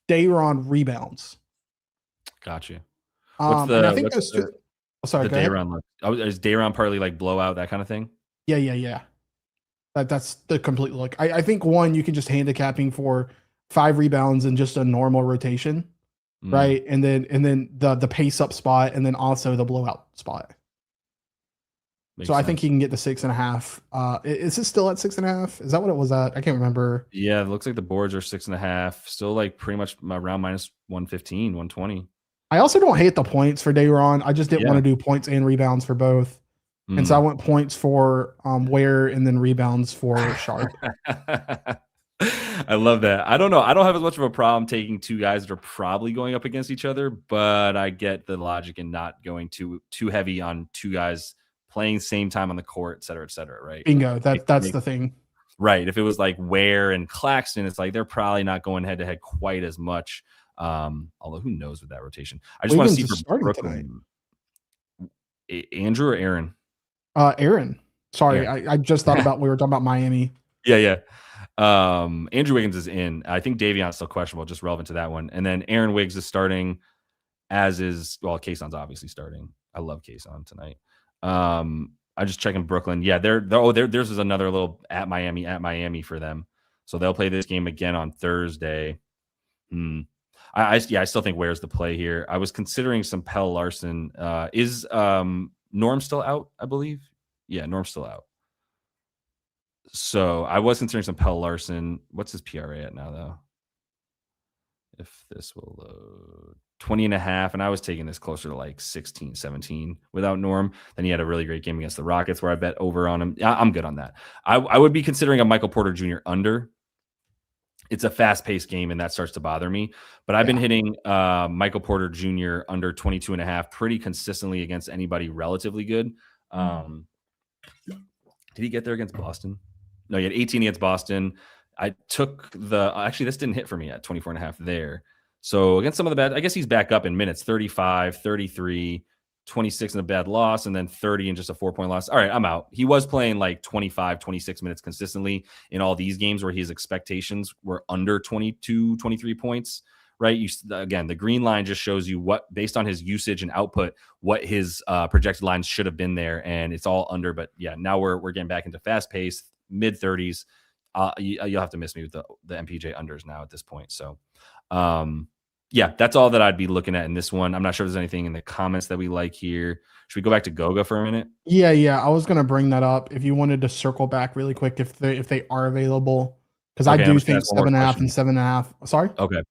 Dayron rebounds. Got you. And I think those two. Sorry, the Dayron look. Is Dayron partly like blowout, that kind of thing? Yeah. That's the complete look. I think one, you can just handicapping for 5 rebounds and just a normal rotation, right? And then the pace up spot, and then also the blowout spot. Makes sense. I think he can get to 6.5. Is it still at 6.5? Is that what it was at? I can't remember. Yeah, it looks like the boards are 6.5. Still like pretty much around minus 115, 120. I also don't hate the points for Dayron. I just didn't want to do points and rebounds for both. And so I went points for Ware and then rebounds for Sharp. I love that. I don't know. I don't have as much of a problem taking two guys that are probably going up against each other, but I get the logic in not going too heavy on two guys playing same time on the court, et cetera, right? Bingo. That's the thing. Right. If it was like Ware and Claxton, it's like they're probably not going head to head quite as much. Although who knows with that rotation. I just want to see for Brooklyn. Andrew or Aaron? Aaron. Sorry, I just thought about we were talking about Miami. Yeah. Andrew Wiggins is in. I think Davion's still questionable, just relevant to that one. And then Aaron Wiggs is starting, as is Kayson's obviously starting. I love Kayson tonight. I'm just checking Brooklyn. Yeah, theirs is another little at Miami for them. So they'll play this game again on Thursday. I still think Ware's the play here. I was considering some Pelle Larsson. Is Norm still out, I believe? Yeah, Norm's still out. So I was considering some Pelle Larsson. What's his PRA at now, though? If this will load 20.5, and I was taking this closer to like 16, 17 without Norm. Then he had a really great game against the Rockets where I bet over on him. I'm good on that. I would be considering a Michael Porter Jr. under. It's a fast-paced game, and that starts to bother me. But I've been hitting Michael Porter Jr. under 22.5 pretty consistently against anybody relatively good. Did he get there against Boston? No, he had 18 against Boston. I took actually, this didn't hit for me at 24.5 there. So against some of the bad, I guess he's back up in minutes, 35, 33, 26 in a bad loss, and then 30 in just a 4-point loss. All right, I'm out. He was playing like 25, 26 minutes consistently in all these games where his expectations were under 22, 23 points, right? Again, the green line just shows you what, based on his usage and output, what his projected lines should have been there, and it's all under. But yeah, now we're getting back into fast pace, mid 30s. You'll have to miss me with the MPJ unders now at this point. So, yeah, that's all that I'd be looking at in this one. I'm not sure if there's anything in the comments that we like here. Should we go back to Goga for a minute? Yeah. I was going to bring that up. If you wanted to circle back really quick, if they are available, because I do think 7.5 and 7.5. Sorry. Okay.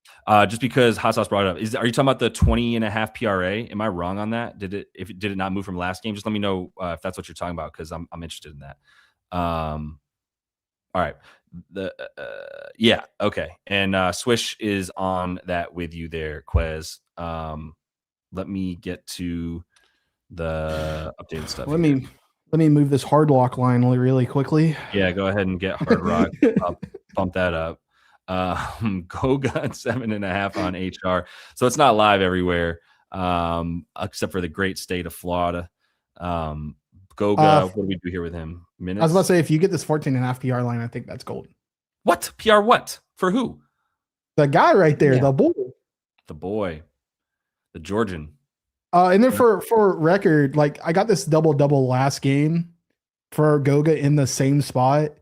Just because Hot Sauce brought it up, are you talking about the 20.5 PRA? Am I wrong on that? Did it not move from last game? Just let me know if that's what you're talking about, because I'm interested in that. All right. Yeah. Okay. And Swish is on that with you there, Quez. Let me get to the updated stuff. Let me move this hard lock line really quickly. Yeah, go ahead and get hard rock up, bump that up. Goga at 7.5 on HR. So it's not live everywhere, except for the great state of Florida. Goga, what do we do here with him? Minutes? I was about to say, if you get this 14.5 PR line, I think that's gold. What? PR what? For who? The guy right there, the boy. The boy. The Georgian. And then for record, like I got this double last game for Goga in the same spot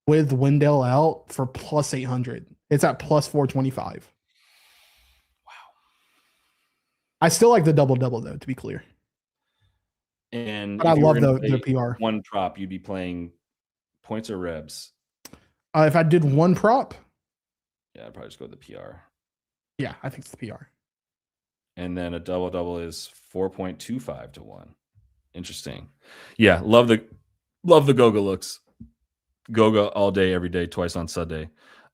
with Wendell out for plus 800. It's at plus 425. Wow. I still like the double though, to be clear. And I love the PR. One prop, you'd be playing points or rebs? If I did one prop, yeah, I'd probably just go with the PR. Yeah, I think it's the PR. And then a double is 4.25 to 1. Interesting. Yeah, love the Goga looks. Goga all day, every day, twice on Sunday.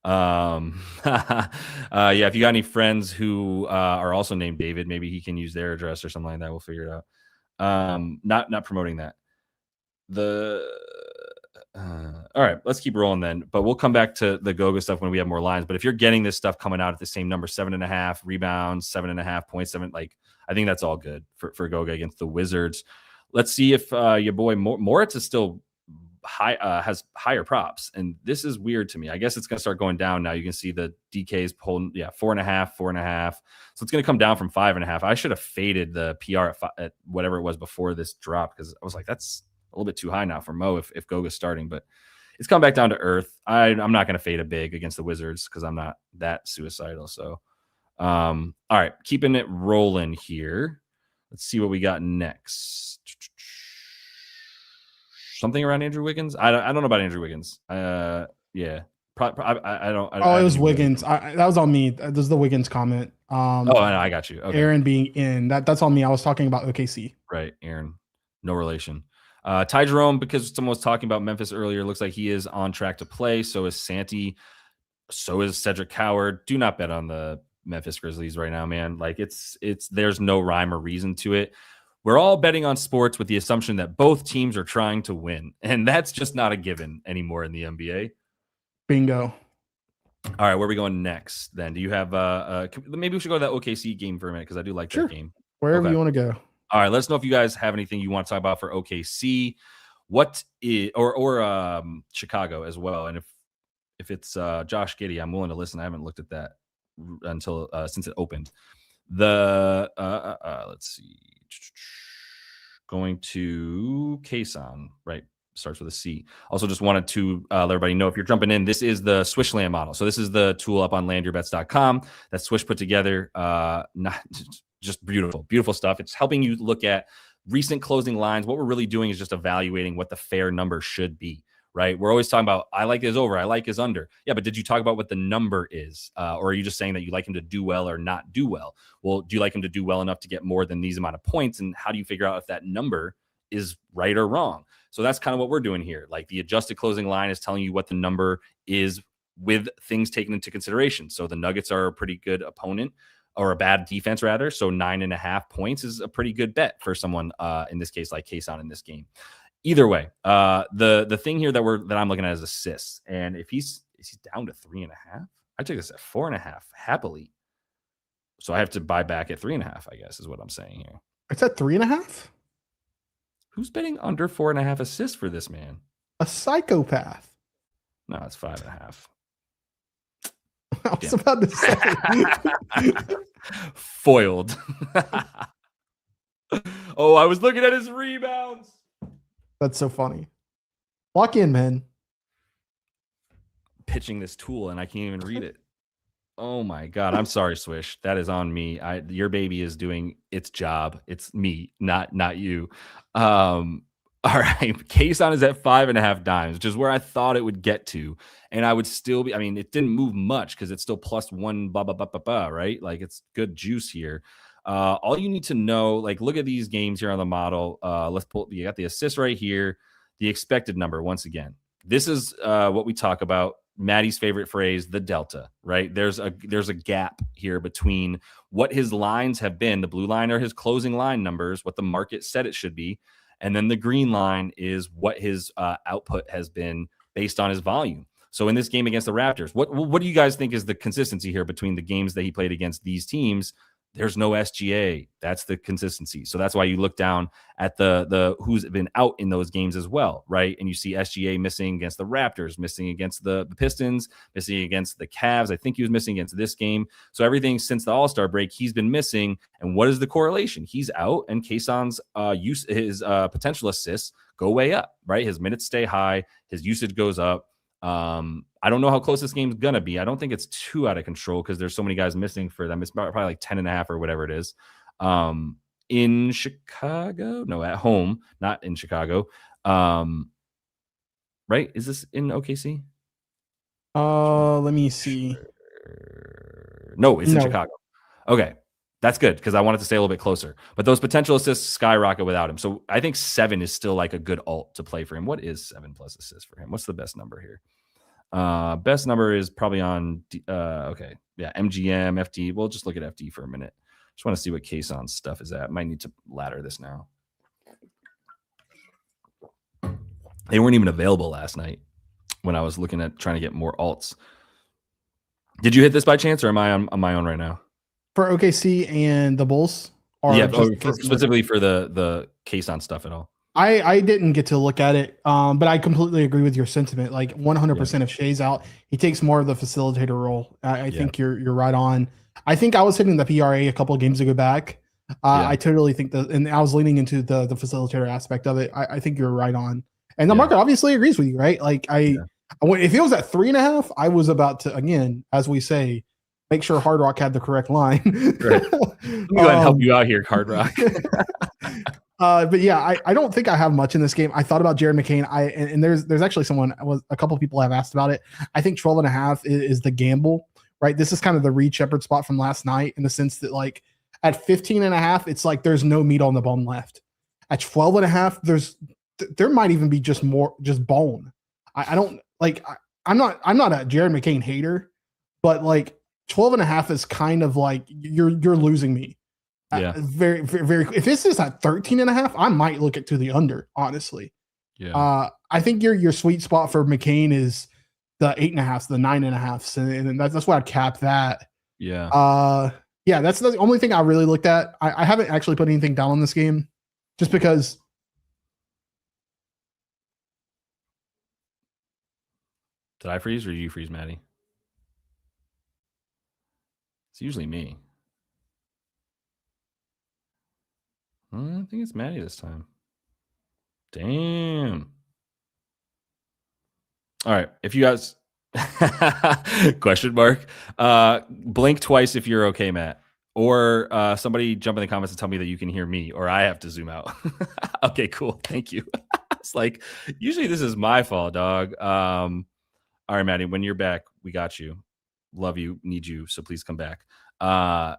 Yeah, if you got any friends who are also named David, maybe he can use their address or something like that. We'll figure it out. Not promoting that. All right, let's keep rolling then. But we'll come back to the Goga stuff when we have more lines. But if you're getting this stuff coming out at the same number, 7.5 rebounds, 7.5 points, like I think that's all good for Goga against the Wizards. Let's see if your boy Moritz is still has higher props, and this is weird to me. I guess it's going to start going down now. You can see the DK's pulling 4.5. So it's going to come down from 5.5. I should have faded the PR at whatever it was before this drop, because I was like, that's a little bit too high now for Mo if Goga's starting, but it's come back down to earth. I'm not going to fade a big against the Wizards because I'm not that suicidal. So, all right, keeping it rolling here. Let's see what we got next. Something around Andrew Wiggins. I don't know about Andrew Wiggins. Yeah, I don't. It was Wiggins. That was on me. There's the Wiggins comment. I got you. Okay. Aaron being in. That's on me. I was talking about OKC. Right, Aaron. No relation. Ty Jerome, because someone was talking about Memphis earlier, looks like he is on track to play. So is Santi. So is Cedric Coward. Do not bet on the Memphis Grizzlies right now, man. Like there's no rhyme or reason to it. We're all betting on sports with the assumption that both teams are trying to win, and that's just not a given anymore in the NBA. Bingo. All right, where are we going next then? Do you have maybe we should go to that OKC game for a minute, because I do like that game. Wherever you want to go. All right, let us know if you guys have anything you want to talk about for OKC, or Chicago as well. And if it's Josh Giddey, I'm willing to listen. I haven't looked at that until since it opened. Let's see. Going to Kason, right? Starts with a C. Also, just wanted to let everybody know, if you're jumping in, this is the SwishLand model. So this is the tool up on landyourbets.com that Swish put together. Not just beautiful stuff. It's helping you look at recent closing lines. What we're really doing is just evaluating what the fair number should be, right? We're always talking about, I like his over, I like his under. Yeah, but did you talk about what the number is? Or are you just saying that you like him to do well or not do well? Well, do you like him to do well enough to get more than these amount of points? And how do you figure out if that number is right or wrong? So that's kind of what we're doing here. Like, the adjusted closing line is telling you what the number is with things taken into consideration. So the Nuggets are a pretty good opponent, or a bad defense rather. So 9.5 points is a pretty good bet for someone in this case, like Kason in this game. Either way, the thing here that I'm looking at is assists. And if he's down to 3.5, I took this at 4.5 happily. So I have to buy back at 3.5, I guess, is what I'm saying here. It's at 3.5? Who's betting under 4.5 assists for this man? A psychopath. No, it's 5.5. I was about to say. Foiled. Oh, I was looking at his rebounds. That's so funny. Lock in, man. Pitching this tool and I can't even read it. Oh my God. I'm sorry, Swish. That is on me. Your baby is doing its job. It's me, not you. All right. Kason is at 5.5 dimes, which is where I thought it would get to. And I would still be, it didn't move much because it's still +1, blah, blah, blah, blah, blah, right? Like, it's good juice here. All you need to know, like, look at these games here on the model. Let's pull, you got the assist right here, the expected number. Once again, this is what we talk about. Maddie's favorite phrase, the delta, right? There's a gap here between what his lines have been. The blue line are his closing line numbers, what the market said it should be. And then the green line is what his output has been based on his volume. So in this game against the Raptors, what do you guys think is the consistency here between the games that he played against these teams? There's no SGA. That's the consistency. So that's why you look down at the who's been out in those games as well, right? And you see SGA missing against the Raptors, missing against the Pistons, missing against the Cavs. I think he was missing against this game. So everything since the All-Star break, he's been missing. And what is the correlation? He's out, and Kason's his potential assists go way up, right? His minutes stay high, his usage goes up. I don't know how close this game's gonna be. I don't think it's too out of control because there's so many guys missing for them. It's probably like 10.5 or whatever it is. In Chicago, no, at home, not in Chicago. Right? Is this in OKC? Let me see. No, it's in Chicago. Okay. That's good because I wanted to stay a little bit closer. But those potential assists skyrocket without him. So I think 7 is still like a good alt to play for him. What is 7+ assists for him? What's the best number here? Best number is probably on MGM, FD. We'll just look at FD for a minute. Just want to see what Kason's stuff is at. Might need to ladder this now. They weren't even available last night. when I was looking at trying to get more alts. Did you hit this by chance, or am I on my own right now? For OKC and the Bulls? Or yeah, specifically for the case on stuff at all. I didn't get to look at it, but I completely agree with your sentiment. Like 100% if Shai's out, he takes more of the facilitator role. I think you're right on. I think I was hitting the PRA a couple of games ago back. I totally think and I was leaning into the facilitator aspect of it. I think you're right on. And the market obviously agrees with you, right? Like if it was at 3.5, I was about to, again, as we say, make sure Hard Rock had the correct line. Right. Let me go ahead and help you out here, Hard Rock. But yeah, I don't think I have much in this game. I thought about Jared McCain. And there's actually a couple people have asked about it. I think 12.5 is the gamble, right? This is kind of the Reed Shepherd spot from last night in the sense that like at 15.5, it's like there's no meat on the bone left. At 12.5, there might even be just bone. I don't like. I'm not a Jared McCain hater, but like 12.5 is kind of like you're losing me. Yeah. Very, very, very. If this is at 13.5, I might look to the under, honestly. Yeah. I think your sweet spot for McCain is the 8.5, the 9.5, and that's why I'd cap that. Yeah. Yeah, that's the only thing I really looked at. I haven't actually put anything down on this game just because. Did I freeze or did you freeze, Matty? It's usually me. I think it's Matty this time. Damn. All right. If you guys question mark, blink twice if you're okay, Matt. Or somebody jump in the comments and tell me that you can hear me, or I have to zoom out. Okay, cool. Thank you. It's like usually this is my fault, dog. All right, Matty, when you're back, we got you. Love you, need you, so please come back. Jared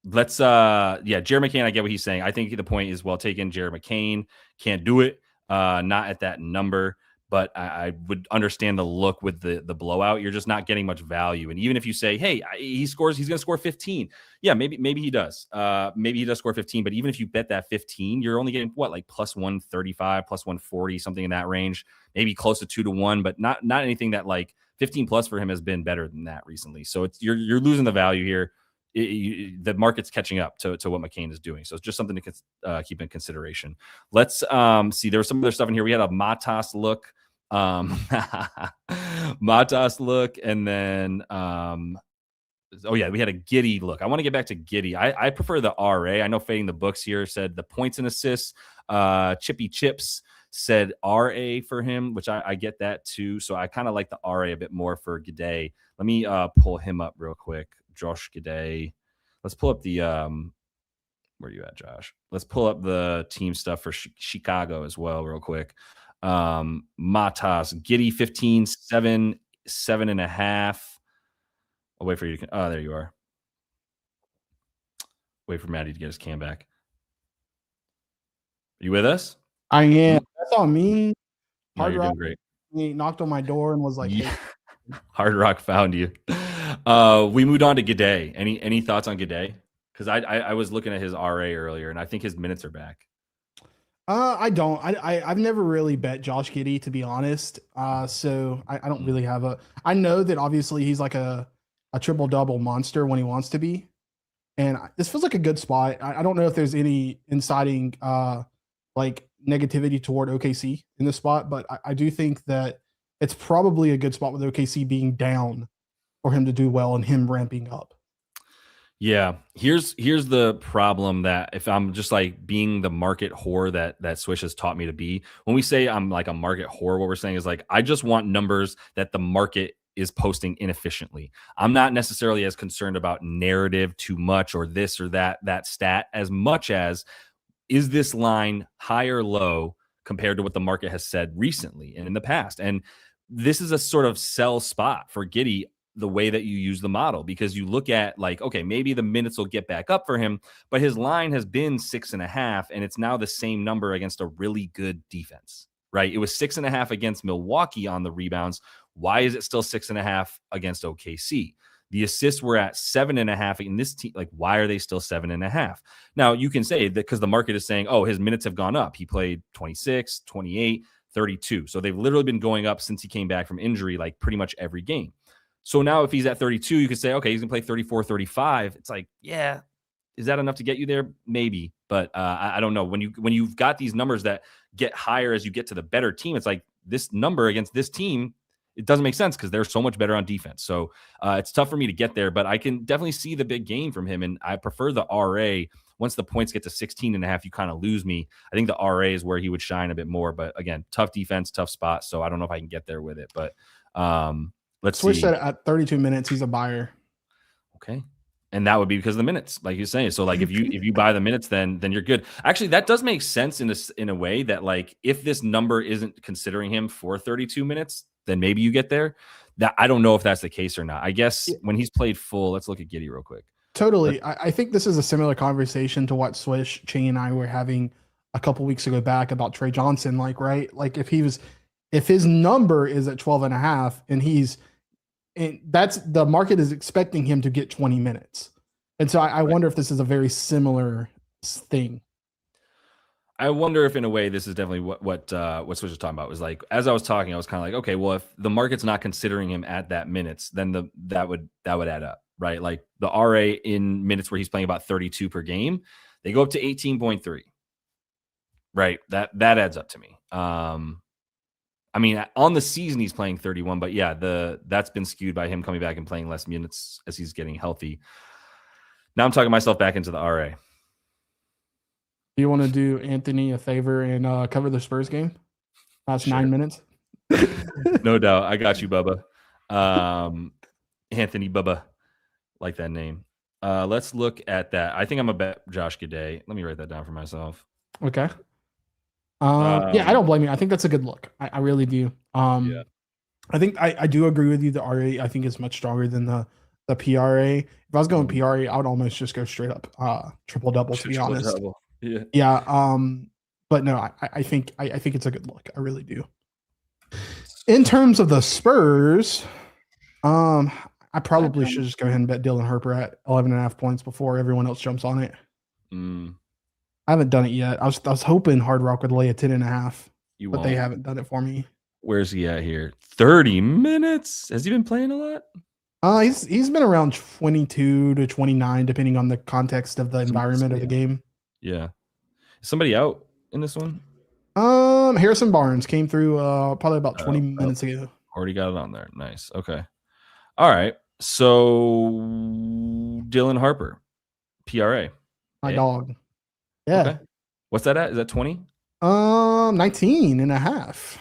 McCain, I get what he's saying. I think the point is well taken. Jared McCain can't do it, not at that number, but I would understand the look with the blowout. You're just not getting much value. And even if you say, hey, he's going to score 15. Yeah, maybe he does. Maybe he does score 15, but even if you bet that 15, you're only getting what, like plus 135, plus 140, something in that range, maybe close to 2-1, but not anything that like 15 plus for him has been better than that recently. So you're losing the value here. The market's catching up to what McCain is doing. So it's just something to keep in consideration. Let's see. There was some other stuff in here. We had a Matas look. Matas look. And then, we had a Giddy look. I want to get back to Giddy. I prefer the RA. I know Fading the Books here said the points and assists. Chippy Chips said RA for him, which I get that too. So I kind of like the RA a bit more for Gidey. Let me pull him up real quick. Josh Gidey. Let's pull up the where are you at, Josh? Let's pull up the team stuff for Chicago as well real quick. Matas, Giddy 15, 7, 7.5. I'll wait for you. Oh, there you are. Wait for Matty to get his cam back. Are you with us? I am. That's all me. No, you're doing great. He knocked on my door and was like, hey. Hard Rock found you. We moved on to Gidey. Any thoughts on Gidey? Because I was looking at his RA earlier, and I think his minutes are back. I don't. I've never really bet Josh Giddey, to be honest. So I don't really have a. I know that obviously he's like a triple double monster when he wants to be, and this feels like a good spot. I don't know if there's any inciting like negativity toward OKC in this spot, but I do think that it's probably a good spot with OKC being down for him to do well and him ramping up. Yeah, here's the problem that if I'm just like being the market whore that Swish has taught me to be, when we say I'm like a market whore, what we're saying is like, I just want numbers that the market is posting inefficiently. I'm not necessarily as concerned about narrative too much or this or that stat as much as, is this line high or low compared to what the market has said recently and in the past? And this is a sort of sell spot for Giddey, the way that you use the model, because you look at like, okay, maybe the minutes will get back up for him, but his line has been 6.5 and it's now the same number against a really good defense, right? It was 6.5 against Milwaukee on the rebounds. Why is it still 6.5 against OKC? The assists were at 7.5 in this team. Like, why are they still 7.5? Now you can say that because the market is saying, oh, his minutes have gone up. He played 26, 28, 32. So they've literally been going up since he came back from injury, like pretty much every game. So now if he's at 32, you could say, okay, he's going to play 34, 35. It's like, yeah, is that enough to get you there? Maybe. But I don't know. When you've got these numbers that get higher as you get to the better team, it's like this number against this team, it doesn't make sense because they're so much better on defense. So it's tough for me to get there, but I can definitely see the big game from him. And I prefer the RA. Once the points get to 16.5, you kind of lose me. I think the RA is where he would shine a bit more. But again, tough defense, tough spot. So I don't know if I can get there with it. But let's Swish see. said at 32 minutes, he's a buyer. Okay. And that would be because of the minutes, like you're saying. So like if you buy the minutes, then you're good. Actually, that does make sense in a way that like if this number isn't considering him for 32 minutes, then maybe you get there. That I don't know if that's the case or not. I guess when he's played full, let's look at Giddey real quick. Totally. I think this is a similar conversation to what Swish, Cheney, and I were having a couple weeks ago back about Trey Johnson. Like, right? Like if his number is at 12.5 and that's the market is expecting him to get 20 minutes. And so I wonder if this is a very similar thing. I wonder if in a way this is definitely what Swish was talking about. Was like, as I was talking, I was kind of like, okay, well, if the market's not considering him at that minutes, then that would add up, right? Like the RA in minutes where he's playing about 32 per game, they go up to 18.3. Right. That adds up to me. I mean, on the season he's playing 31, but yeah, that's been skewed by him coming back and playing less minutes as he's getting healthy. Now I'm talking myself back into the RA. Do you want to do Anthony a favor and cover the Spurs game? That's sure. 9 minutes. No doubt. I got you, Bubba. Anthony Bubba. Like that name. Let's look at that. I think I'm a bet Josh Giddey. Let me write that down for myself. Okay. Yeah, I don't blame you. I think that's a good look. I really do. Yeah. I think I do agree with you. The RA I think is much stronger than the PRA. If I was going PRA, I would almost just go straight up triple double to be honest. Yeah. Yeah. But no, I think it's a good look. I really do. In terms of the Spurs, I probably should just go ahead and bet Dylan Harper at 11.5 points before everyone else jumps on it. I haven't done it yet. I was hoping Hard Rock would lay a 10.5, but they haven't done it for me. Where's he at here? 30 minutes. Has he been playing a lot? He's been around 22 to 29, depending on the context of the environment of the game. Yeah. Is somebody out in this one? Harrison Barnes came through probably about 20 minutes ago. Already got it on there. Nice. Okay. All right. So Dylan Harper, PRA. My dog. Yeah. Okay. What's that at? Is that 20? 19.5.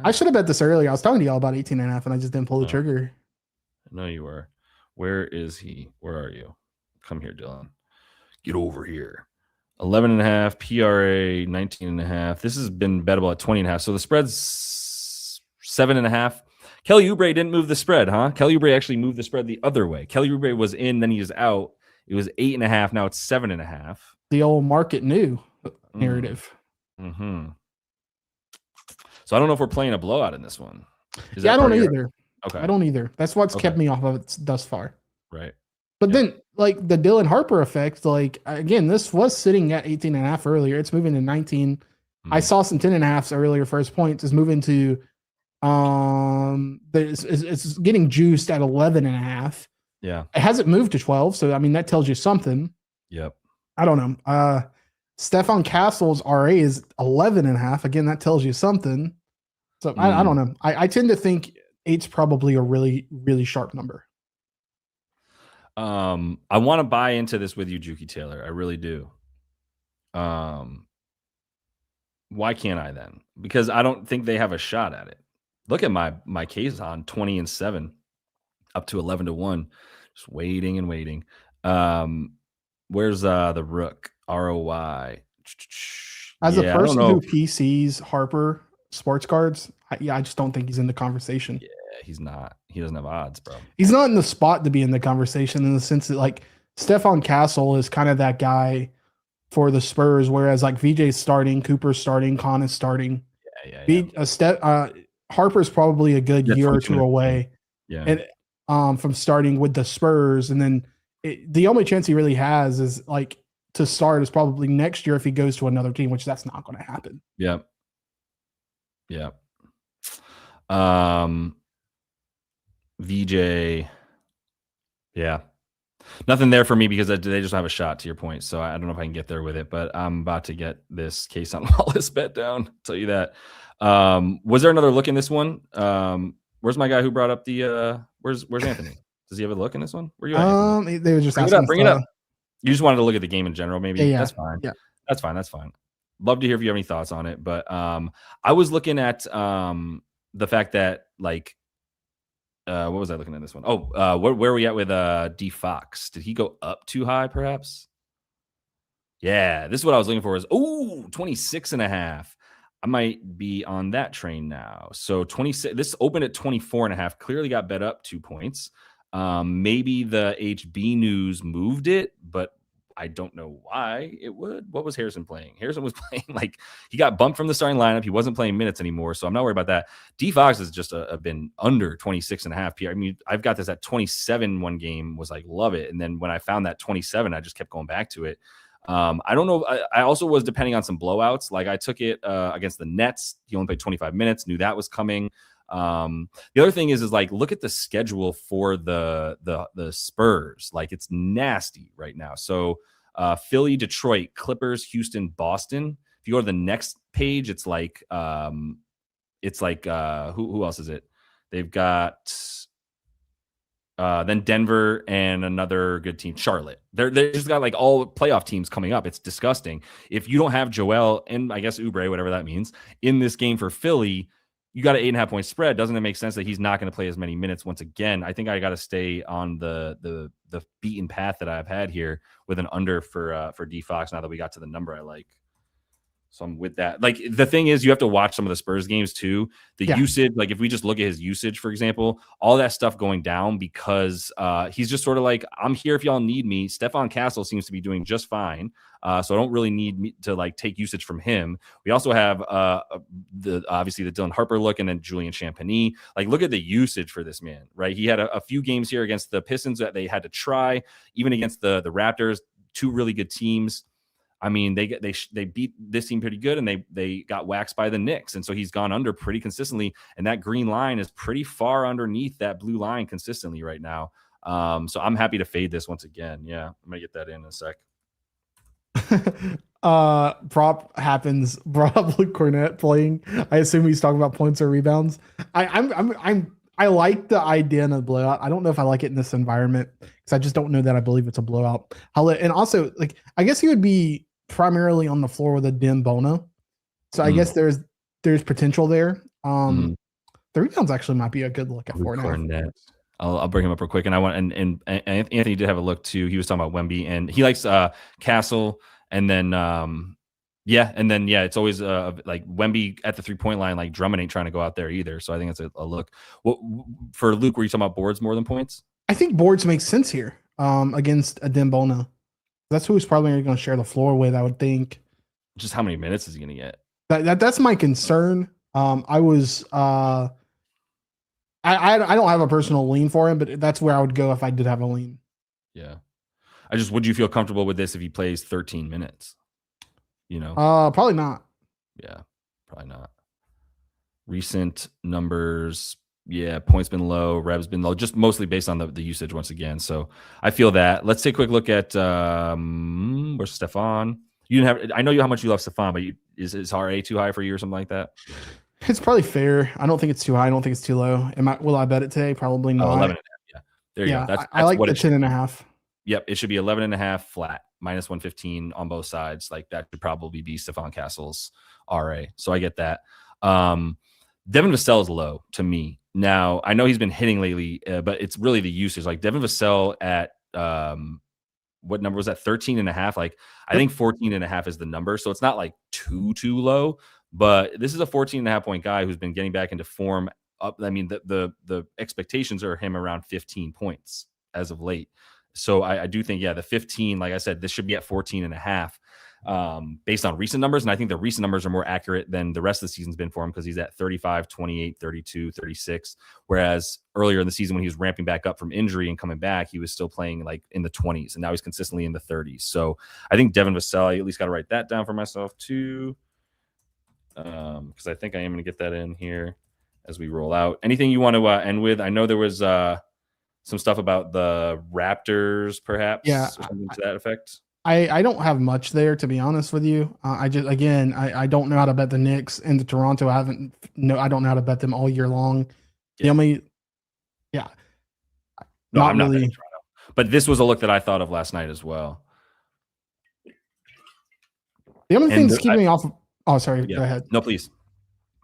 I should have bet this earlier. I was talking to y'all about 18.5 and I just didn't pull the trigger. I know you were. Where is he? Where are you? Come here, Dylan. Get over here. 11.5, PRA 19.5. This has been bettable at 20.5. So the spread's 7.5. Kelly Oubre didn't move the spread, huh? Kelly Oubre actually moved the spread the other way. Kelly Oubre was in, then he was out. It was 8.5. Now it's 7.5. The old market new narrative. Mm-hmm. So I don't know if we're playing a blowout in this one. I don't either. Okay. I don't either. That's what's kept me off of it thus far. Right. But then, like the Dylan Harper effect, like again, this was sitting at 18.5 earlier. It's moving to 19. I saw some 10.5s earlier. First points is moving to, it's getting juiced at 11.5. Yeah. It hasn't moved to 12. So, I mean, that tells you something. Yep. I don't know. Stephon Castle's RA is 11.5. Again, that tells you something. So I don't know. I tend to think 8's probably a really, really sharp number. I want to buy into this with you, Juki Taylor. I really do. Why can't I then? Because I don't think they have a shot at it. Look at my case on 20-7, up to 11-1, just waiting and waiting. Where's the Rook ROI? As a person who PCs Harper sports cards, I just don't think he's in the conversation. Yeah, he's not. He doesn't have odds, bro. He's not in the spot to be in the conversation in the sense that like Stephon Castle is kind of that guy for the Spurs, whereas like VJ's starting, Cooper's starting, Con is starting. Harper's probably a good year or two away. Yeah. And from starting with the Spurs, and then the only chance he really has is like to start is probably next year if he goes to another team, which that's not going to happen. Yeah. Yeah. VJ. Yeah. Nothing there for me because they just don't have a shot, to your point. So I don't know if I can get there with it, but I'm about to get this case on Wallace bet down. I'll tell you that. Was there another look in this one? Where's my guy who brought up the where's Anthony? Does he have a look in this one? Where you at, Anthony? They were just bring it up. You just wanted to look at the game in general, maybe? Yeah. That's fine. Yeah. That's fine. Love to hear if you have any thoughts on it. But I was looking at the fact that, like, what was I looking at this one? Where are we at with D Fox? Did he go up too high, perhaps? Yeah, this is what I was looking for is 26.5. I might be on that train now. So 26, this opened at 24.5, clearly got bet up 2 points. Maybe the HB news moved it, but I don't know why it would. What was Harrison playing? Harrison was playing, like, he got bumped from the starting lineup. He wasn't playing minutes anymore, so I'm not worried about that. D Fox has just been under 26.5 PR. I mean, I've got this at 27 one game, was like, love it. And then when I found that 27, I just kept going back to it. I don't know. I also was depending on some blowouts. Like, I took it against the Nets. He only played 25 minutes, knew that was coming. The other thing is like, look at the schedule for the Spurs. Like, it's nasty right now. So Philly, Detroit, Clippers, Houston, Boston. If you go to the next page, it's like who else is it? They've got then Denver and another good team, Charlotte. They just got like all playoff teams coming up. It's disgusting. If you don't have Joel and I guess Oubre, whatever that means, in this game for Philly, you got an 8.5 point spread. Doesn't it make sense that he's not going to play as many minutes once again? I think I got to stay on the beaten path that I've had here with an under for D Fox now that we got to the number I like. So I'm with that. Like, the thing is, you have to watch some of the Spurs games too. Usage, like if we just look at his usage, for example, all that stuff going down because he's just sort of like, I'm here if y'all need me. Stephon Castle seems to be doing just fine. So I don't really need to like take usage from him. We also have obviously the Dylan Harper look and then Julian Champagny. Like, look at the usage for this man, right? He had a few games here against the Pistons that they had to try, even against the Raptors, two really good teams. I mean, they beat this team pretty good, and they got waxed by the Knicks, and so he's gone under pretty consistently. And that green line is pretty far underneath that blue line consistently right now. So I'm happy to fade this once again. Yeah, I'm gonna get that in a sec. Prop happens. Brought up Luke Cornett playing. I assume he's talking about points or rebounds. I like the idea in a blowout. I don't know if I like it in this environment because I just don't know that I believe it's a blowout. And also, like, I guess he would be primarily on the floor with a Dim Bono. So I guess there's potential there. The rebounds actually might be a good look at 4.5. I'll bring him up real quick. And I want and Anthony did have a look too. He was talking about Wemby, and he likes Castle, and then it's always like Wemby at the 3-point line. Like, Drummond ain't trying to go out there either. So I think it's a look. What for Luke? Were you talking about boards more than points? I think boards make sense here against a Dim Bono. That's who he's probably going to share the floor with, I would think. Just how many minutes is he going to get? That's my concern. I don't have a personal lean for him, but that's where I would go if I did have a lean. Yeah. Would you feel comfortable with this if he plays 13 minutes? You know? Probably not. Yeah, probably not. Recent numbers, yeah, points been low, revs been low, just mostly based on the usage once again. So I feel that. Let's take a quick look at where's Stephon. I know how much you love Stephon, but is RA too high for you or something like that? It's probably fair. I don't think it's too high. I don't think it's too low. Will I bet it today? Probably not. 11.5. Yeah, there you go. That's I like the 10.5. Yep, it should be 11.5 flat, minus 115 on both sides. Like, that should probably be Stephon Castle's RA. So I get that. Devin Vassell is low to me. Now, I know he's been hitting lately, but it's really the usage. Like, Devin Vassell at what number was that? 13.5. Like, I think 14.5 is the number. So it's not like too low, but this is a 14.5 point guy who's been getting back into form. I mean, the expectations are him around 15 points as of late. So I do think, the 15, like I said, this should be at 14.5 based on recent numbers. And I think the recent numbers are more accurate than the rest of the season's been for him because he's at 35, 28, 32, 36. Whereas earlier in the season when he was ramping back up from injury and coming back, he was still playing like in the 20s. And now he's consistently in the 30s. So I think Devin Vassell, I at least got to write that down for myself too. because I think I am going to get that in here as we roll out. Anything you want to end with? I know there was some stuff about the Raptors, perhaps, or something to that effect. I don't have much there, to be honest with you. I don't know how to bet the Knicks and the Toronto. I don't know how to bet them all year long. Yeah. No, I'm not betting Toronto. But this was a look that I thought of last night as well. The only thing that's keeping me off of, go ahead. No, please.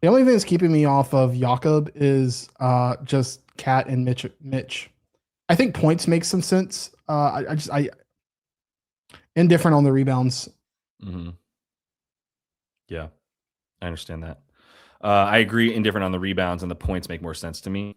The only thing that's keeping me off of Jakob is just Cat and Mitch. I think points make some sense. I indifferent on the rebounds. Mm-hmm. Yeah, I understand that. I agree. Indifferent on the rebounds, and the points make more sense to me.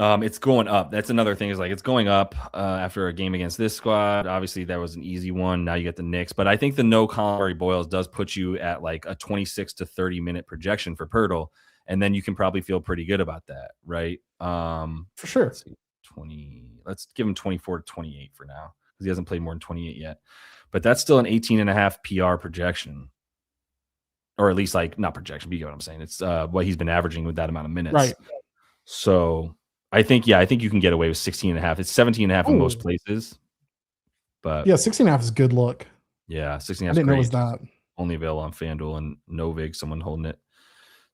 It's going up. That's another thing, is like it's going up after a game against this squad. Obviously, that was an easy one. Now you get the Knicks, but I think the no Colin Boyles does put you at like a 26 to 30 minute projection for Pirtle, and then you can probably feel pretty good about that, right? For sure. Let's see, 20. Let's give him 24 to 28 for now, because he hasn't played more than 28 yet. But that's still an 18.5 PR projection, or at least like not projection. But you get what I'm saying. It's what he's been averaging with that amount of minutes, right? So I think you can get away with 16.5. It's 17.5 in most places. But 16.5 is a good look. Yeah, 16.5 I didn't know it was that. Only available on FanDuel and Novig, someone holding it.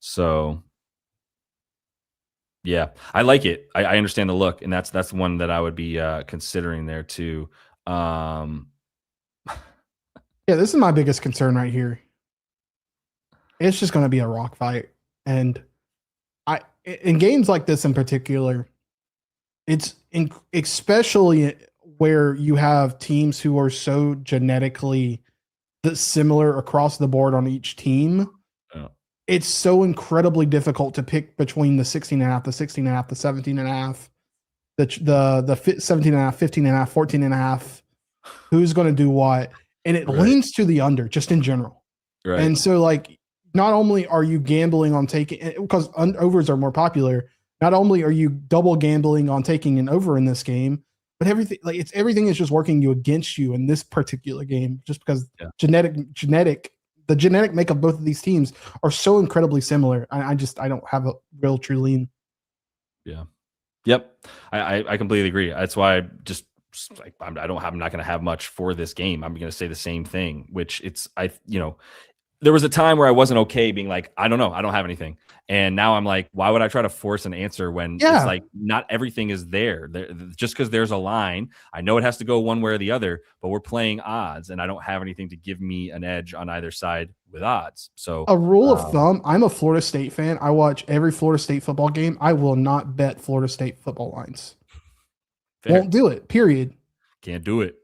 So yeah, I like it. I understand the look, and that's one that I would be considering there too. Yeah, this is my biggest concern right here. It's just going to be a rock fight, and in games like this in particular, it's especially where you have teams who are so genetically similar across the board on each team. Oh. It's so incredibly difficult to pick between the 16.5, the 16.5, the 17.5, the 17.5, 15.5, 14.5. Who's going to do what? And it leans to the under just in general. Right. And so, like, not only are you gambling on taking, because overs are more popular, not only are you double gambling on taking an over in this game, but everything is just working against you in this particular game, just because the genetic makeup of both of these teams are so incredibly similar. I don't have a real true lean. Yeah. Yep. I completely agree. That's why I'm not going to have much for this game. I'm going to say the same thing, which there was a time where I wasn't okay being like, I don't know, I don't have anything. And now I'm like, why would I try to force an answer when it's like not everything is there? Just because there's a line, I know it has to go one way or the other, but we're playing odds and I don't have anything to give me an edge on either side with odds. So a rule of thumb, I'm a Florida State fan. I watch every Florida State football game. I will not bet Florida State football lines. Fair. Won't do it, period. Can't do it.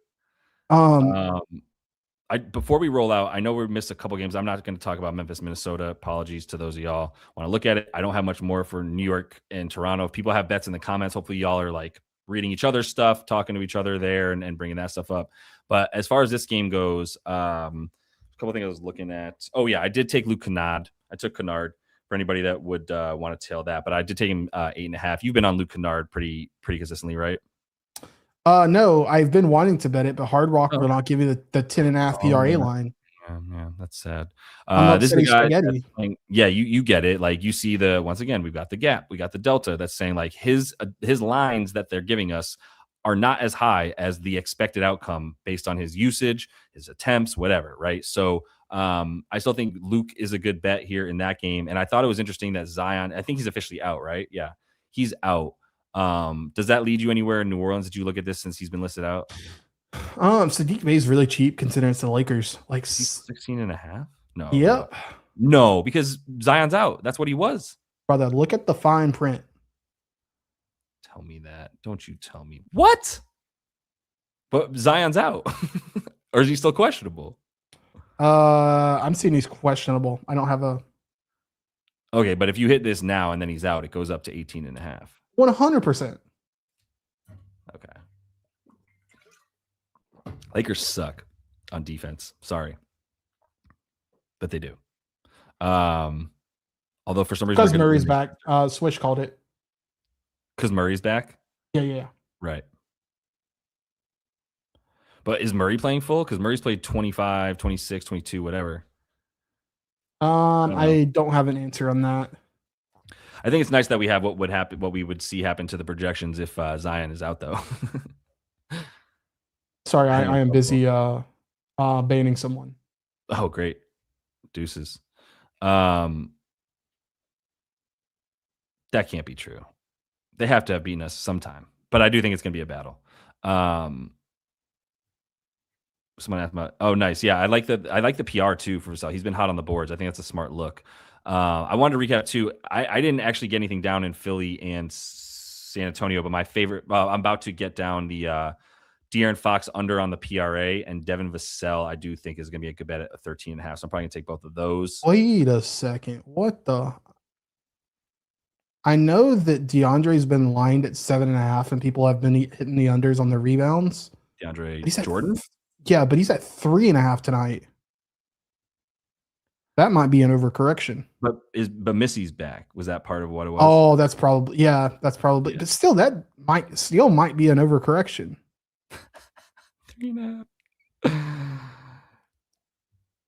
Before we roll out, I know we missed a couple games. I'm not going to talk about Memphis, Minnesota. Apologies to those of y'all. Want to look at it? I don't have much more for New York and Toronto. If people have bets in the comments, hopefully y'all are like reading each other's stuff, talking to each other there, and bringing that stuff up. But as far as this game goes, a couple things I was looking at. Oh yeah, I did take Luke Kennard. I took Kennard for anybody that would want to tail that, but I did take him 8.5. You've been on Luke Kennard pretty consistently, right? No, I've been wanting to bet it, but Hard Rock will not give you the 10.5 PRA line. Yeah, that's sad. This is a guy playing, you get it. Like you see once again, we've got the gap, we got the delta that's saying like his lines that they're giving us are not as high as the expected outcome based on his usage, his attempts, whatever, right? So I still think Luke is a good bet here in that game. And I thought it was interesting that Zion, I think he's officially out, right? Yeah, he's out. Does that lead you anywhere in New Orleans? Did you look at this since he's been listed out? Sadiq Bey is really cheap considering it's the Lakers. Like 16.5? No. Yep. No, because Zion's out. That's what he was. Brother, look at the fine print. Tell me that. Don't you tell me. What? But Zion's out. Or is he still questionable? I'm seeing he's questionable. I don't have a. Okay, but if you hit this now and then he's out, it goes up to 18.5. 100%. Okay. Lakers suck on defense. Sorry. But they do. Although for some reason. Because Murray's back. Swish called it. Because Murray's back? Yeah. Right. But is Murray playing full? Because Murray's played 25, 26, 22, whatever. I don't have an answer on that. I think it's nice that we have what would happen, what we would see happen to the projections if Zion is out, though. Sorry, I am busy banning someone. Oh, great. Deuces. That can't be true. They have to have beaten us sometime, but I do think it's going to be a battle. Someone asked about, oh, nice. Yeah, I like the PR too for Vassell. He's been hot on the boards. I think that's a smart look. I wanted to recap too. I didn't actually get anything down in Philly and San Antonio, but my favorite, I'm about to get down the De'Aaron Fox under on the PRA, and Devin Vassell I do think is going to be a good bet at a 13.5. So I'm probably going to take both of those. Wait a second. What the? I know that DeAndre's been lined at 7.5, and people have been hitting the unders on the rebounds. DeAndre Jordan? Yeah, but he's at 3.5 tonight. That might be an overcorrection. But Missy's back. Was that part of what it was? Oh, that's probably. But still, that might be an overcorrection. 3.5.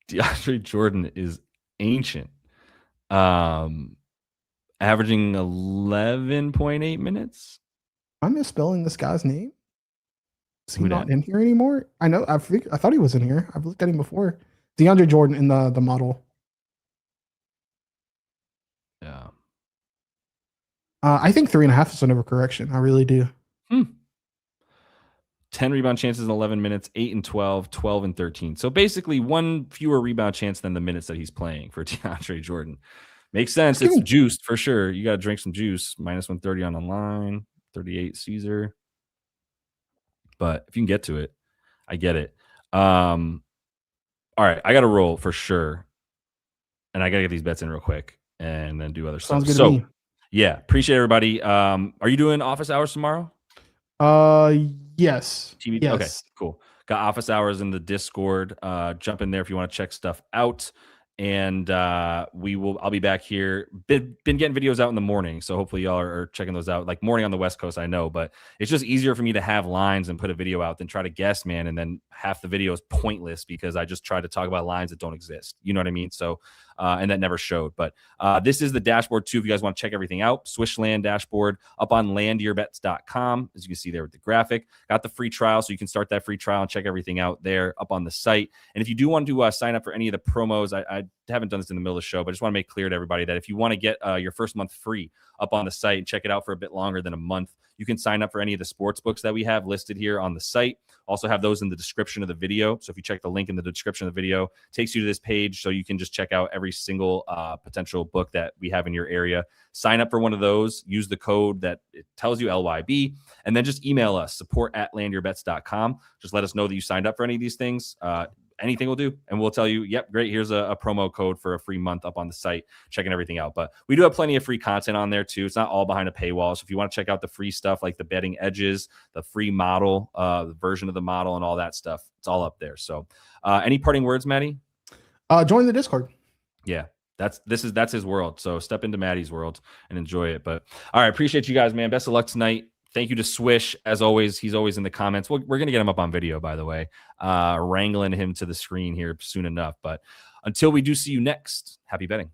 DeAndre Jordan is ancient. Averaging 11.8 minutes. Am I misspelling this guy's name? Is he not in here anymore? I know. I thought he was in here. I've looked at him before. DeAndre Jordan in the model. Yeah. I think 3.5 is an overcorrection. I really do. 10 rebound chances in 11 minutes, 8 and 12, 12 and 13. So basically one fewer rebound chance than the minutes that he's playing for DeAndre Jordan. Makes sense. It's juiced for sure. You got to drink some juice. Minus 130 on the line, 38 Caesar. But if you can get to it, I get it. All right, I got to roll for sure. And I got to get these bets in real quick and then do other stuff. Sounds good to me. Yeah, appreciate everybody. Are you doing office hours tomorrow? Yes. TV? Yes. Okay, cool. Got office hours in the Discord. Jump in there if you want to check stuff out. And I'll be back here. Been getting videos out in the morning, so hopefully y'all are checking those out. Like morning on the West Coast, I know, but it's just easier for me to have lines and put a video out than try to guess, man. And then half the video is pointless because I just try to talk about lines that don't exist. You know what I mean? So, and that never showed. But this is the dashboard too. If you guys want to check everything out, SwishLand dashboard up on landyourbets.com. As you can see there with the graphic, got the free trial, so you can start that free trial and check everything out there up on the site. And if you do want to sign up for any of the promos, I haven't done this in the middle of the show, but I just want to make clear to everybody that if you want to get your first month free up on the site and check it out for a bit longer than a month, you can sign up for any of the sports books that we have listed here on the site. Also have those in the description of the video. So if you check the link in the description of the video, it takes you to this page so you can just check out every single potential book that we have in your area. Sign up for one of those, use the code that it tells you, LYB, and then just email us, support@landyourbets.com. Just let us know that you signed up for any of these things. Anything will do, and we'll tell you, yep, great, here's a promo code for a free month up on the site, checking everything out. But we do have plenty of free content on there too. It's not all behind a paywall. So if you want to check out the free stuff like the betting edges, the free model, the version of the model, and all that stuff, it's all up there. So any parting words, Matty? Join the Discord. Yeah, that's his world. So step into Matty's world and enjoy it. But all right, appreciate you guys, man. Best of luck tonight. Thank you to Swish. As always, he's always in the comments. We're going to get him up on video, by the way, wrangling him to the screen here soon enough. But until we do see you next, happy betting.